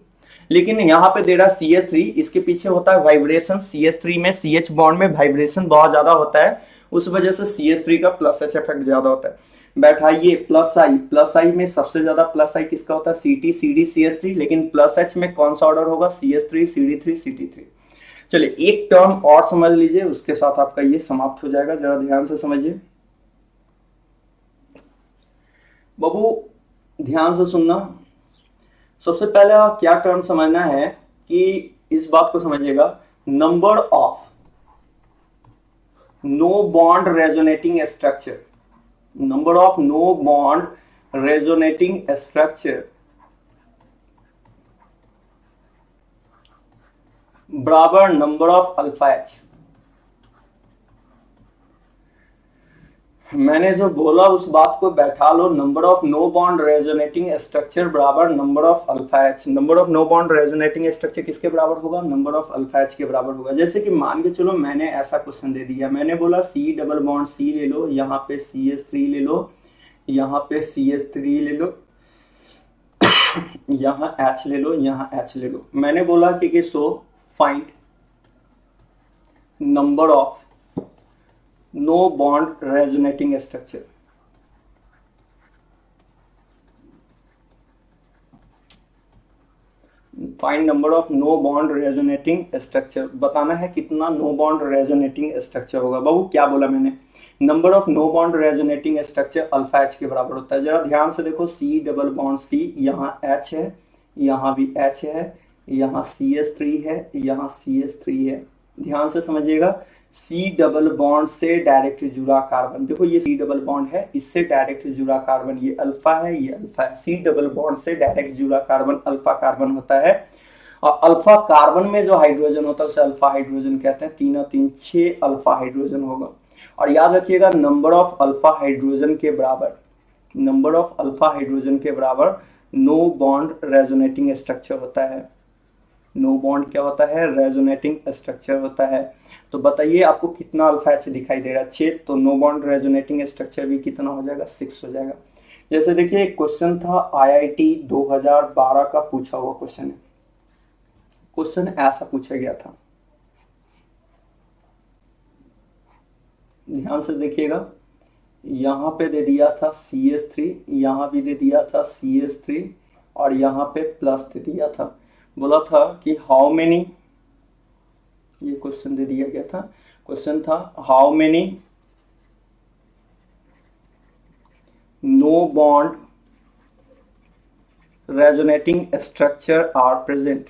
लेकिन यहाँ पे दे रहा है CH3। इसके पीछे होता है वाइब्रेशन, CH3 में CH बॉन्ड में वाइब्रेशन बहुत ज्यादा होता है, उस वजह से CH3 का प्लस एच इफेक्ट ज्यादा होता है। बैठाइए प्लस आई, प्लस आई में सबसे ज्यादा प्लस आई किसका होता है? CT, CD, CH3। लेकिन प्लस एच में कौन सा ऑर्डर होगा? CH3, CD3, CT3। चलिए एक टर्म और समझ लीजिए, उसके साथ आपका ये समाप्त हो जाएगा, जरा ध्यान से समझिए बाबू, ध्यान से सुनना। सबसे पहले क्या टर्म समझना है कि इस बात को समझिएगा, number of no bond resonating structure, number of no bond resonating structure बराबर नंबर ऑफ अल्फा एच। मैंने जो बोला उस बात को बैठा लो, number of no bond resonating structure बराबर number of alpha H. Number of no bond resonating structure किसके बराबर होगा? नंबर ऑफ अल्फा एच के बराबर होगा। जैसे कि मान के चलो मैंने ऐसा क्वेश्चन दे दिया, मैंने बोला C डबल बॉन्ड C ले लो, यहाँ पे CH3 ले लो, यहाँ पे CH3 ले लो, यहाँ H ले लो, यहाँ H ले लो। मैंने बोला कि so find number of no bond resonating structure. Find number of no bond resonating structure, बताना है कितना नो बॉन्ड रेजोनेटिंग स्ट्रक्चर होगा। बाबू क्या बोला मैंने, number of no bond resonating structure alpha H के बराबर होता है। जरा ध्यान से देखो, सी डबल बॉन्ड सी, यहाँ एच है, यहाँ भी एच है, यहाँ CH3 है, यहाँ CH3 है। ध्यान से समझिएगा, सी डबल बॉन्ड से डायरेक्ट जुड़ा कार्बन, देखो ये सी डबल बॉन्ड है, इससे डायरेक्ट जुड़ा कार्बन ये अल्फा है, ये अल्फा है। सी डबल बॉन्ड से डायरेक्ट जुड़ा कार्बन अल्फा कार्बन होता है, और अल्फा कार्बन में जो हाइड्रोजन होता है उसे अल्फा हाइड्रोजन कहते हैं। 3 और 3 6 अल्फा हाइड्रोजन होगा। और याद रखिएगा, नंबर ऑफ अल्फा हाइड्रोजन के बराबर, नंबर ऑफ अल्फा हाइड्रोजन के बराबर नो बॉन्ड रेजोनेटिंग स्ट्रक्चर होता है। नो बॉन्ड क्या होता है, रेजोनेटिंग स्ट्रक्चर होता है। तो बताइए आपको कितना अल्फा एच दिखाई दे रहा है, 6, तो नो बॉन्ड रेजोनेटिंग स्ट्रक्चर भी कितना हो जाएगा, 6 हो जाएगा। जैसे देखिए एक क्वेश्चन था IIT 2012 का पूछा हुआ क्वेश्चन है, क्वेश्चन ऐसा पूछा गया था, ध्यान से देखिएगा, यहाँ पे दे दिया था CH3, यहाँ भी दे दिया था CH3, और यहाँ पे प्लस दे दिया था। बोला था कि हाउ मेनी, ये क्वेश्चन दे दिया गया था, क्वेश्चन था how many no bond resonating structure are present.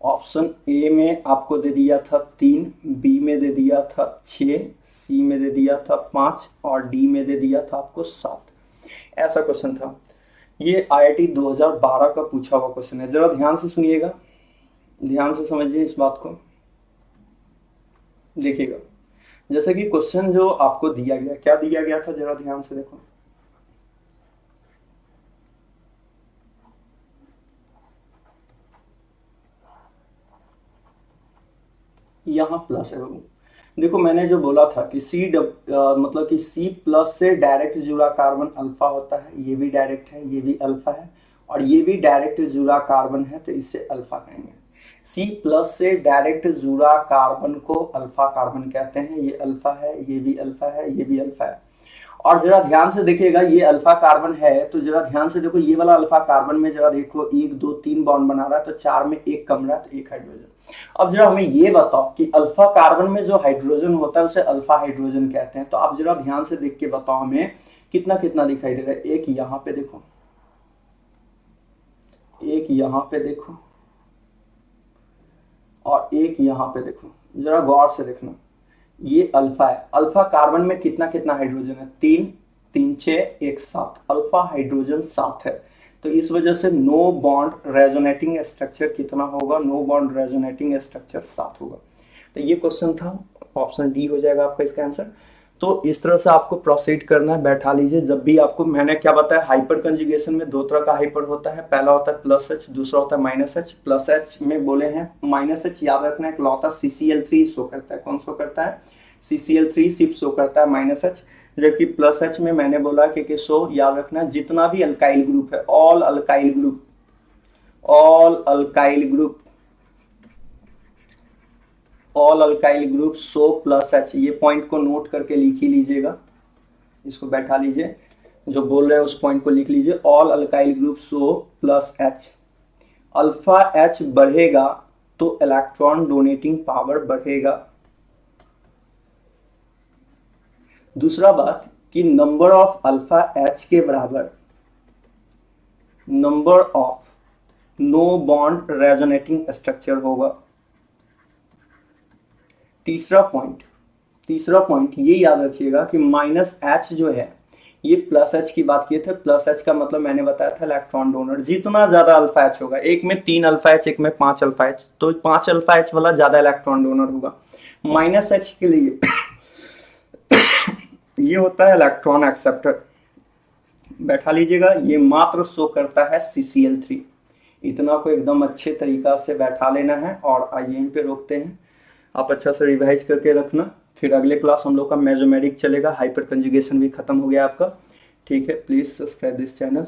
Option A में आपको दे दिया था 3, बी में दे दिया था 6, सी में दे दिया था 5, और डी में दे दिया था आपको 7। ऐसा क्वेश्चन था। ये IIT 2012 का पूछा हुआ क्वेश्चन है। जरा ध्यान से सुनिएगा, ध्यान से समझिए इस बात को। देखिएगा, जैसे कि क्वेश्चन जो आपको दिया गया, क्या दिया गया था, जरा ध्यान से देखो। यहाँ प्लस है बाबू। देखो मैंने जो बोला था कि मतलब कि C प्लस से डायरेक्ट जुड़ा कार्बन अल्फा होता है, ये भी डायरेक्ट है, ये भी अल्फा है, और ये भी डायरेक्ट जुड़ा कार्बन है, तो इससे अल्फा कहेंगे। C प्लस से डायरेक्ट जुड़ा कार्बन को अल्फा कार्बन कहते हैं, ये अल्फा है, ये भी अल्फा है, ये भी अल्फा है। और जरा ध्यान से देखिएगा, ये अल्फा कार्बन है, तो जरा ध्यान से देखो, ये वाला अल्फा कार्बन में जरा देखो 1 2 3 बॉन्ड बना रहा है, तो 4 में 1 कम रहा है, तो 1 हाइड्रोजन। अब जरा हमें ये बताओ कि अल्फा कार्बन में जो हाइड्रोजन होता है उसे अल्फा हाइड्रोजन कहते हैं। तो आप जरा ध्यान से देख के बताओ हमें कितना कितना दिखाई दे रहा है। एक यहाँ पे देखो, एक यहाँ पे देखो, और एक यहाँ पे देखो, जरा गौर से देखना। ये अल्फा है, अल्फा कार्बन में कितना कितना हाइड्रोजन है, 3 3 6 1 7, अल्फा हाइड्रोजन 7 है। तो इस वजह से नो बॉन्ड रेजोनेटिंग स्ट्रक्चर कितना होगा, नो बॉन्ड रेजोनेटिंग स्ट्रक्चर 7 होगा। तो ये क्वेश्चन था, ऑप्शन डी हो जाएगा आपका इसका आंसर। तो इस तरह से आपको प्रोसीड करना है। बैठा लीजिए, जब भी आपको, मैंने क्या बताया, हाइपर कंजुगेशन में 2 तरह का हाइपर होता है, पहला होता है प्लस एच, दूसरा होता है माइनस एच। प्लस एच में बोले हैं, माइनस एच याद रखना है, इकलौता CCl3 शो करता है। कौन शो करता है, CCl3 सिर्फ शो करता है माइनस एच। जबकि प्लस एच में मैंने बोला कि शो, याद रखना, जितना भी अल्काइल ग्रुप है, all alkyl group, all alkyl group, all alkyl group show plus H. ये पॉइंट को नोट करके लिख ही लीजिएगा, इसको बैठा लीजिए, जो बोल रहे हैं उस पॉइंट को लिख लीजिए। All alkyl group show plus H. Alpha H बढ़ेगा तो इलेक्ट्रॉन डोनेटिंग पावर बढ़ेगा। दूसरा बात कि नंबर ऑफ अल्फा एच के बराबर number of no bond resonating structure होगा। तीसरा पॉइंट ये याद रखिएगा कि माइनस एच जो है, ये प्लस एच की बात किए थे। प्लस एच का मतलब मैंने बताया था इलेक्ट्रॉन डोनर। जितना ज्यादा अल्फा एच होगा, एक में 3 अल्फा एच, एक में 5 अल्फा एच, तो 5 अल्फा एच वाला ज्यादा इलेक्ट्रॉन डोनर होगा। माइनस एच के लिए ये होता है इलेक्ट्रॉन एक्सेप्टर। बैठा लीजिएगा, ये मात्र शो करता है CCl3। इतना को एकदम अच्छे तरीका से बैठा लेना है। और आइए यहीं पे रोकते हैं, आप अच्छा से रिवाइज करके रखना। फिर अगले क्लास हम लोग का मेसोमेरिक चलेगा, हाइपर कंजुगेशन भी खत्म हो गया आपका। ठीक है, प्लीज सब्सक्राइब दिस चैनल।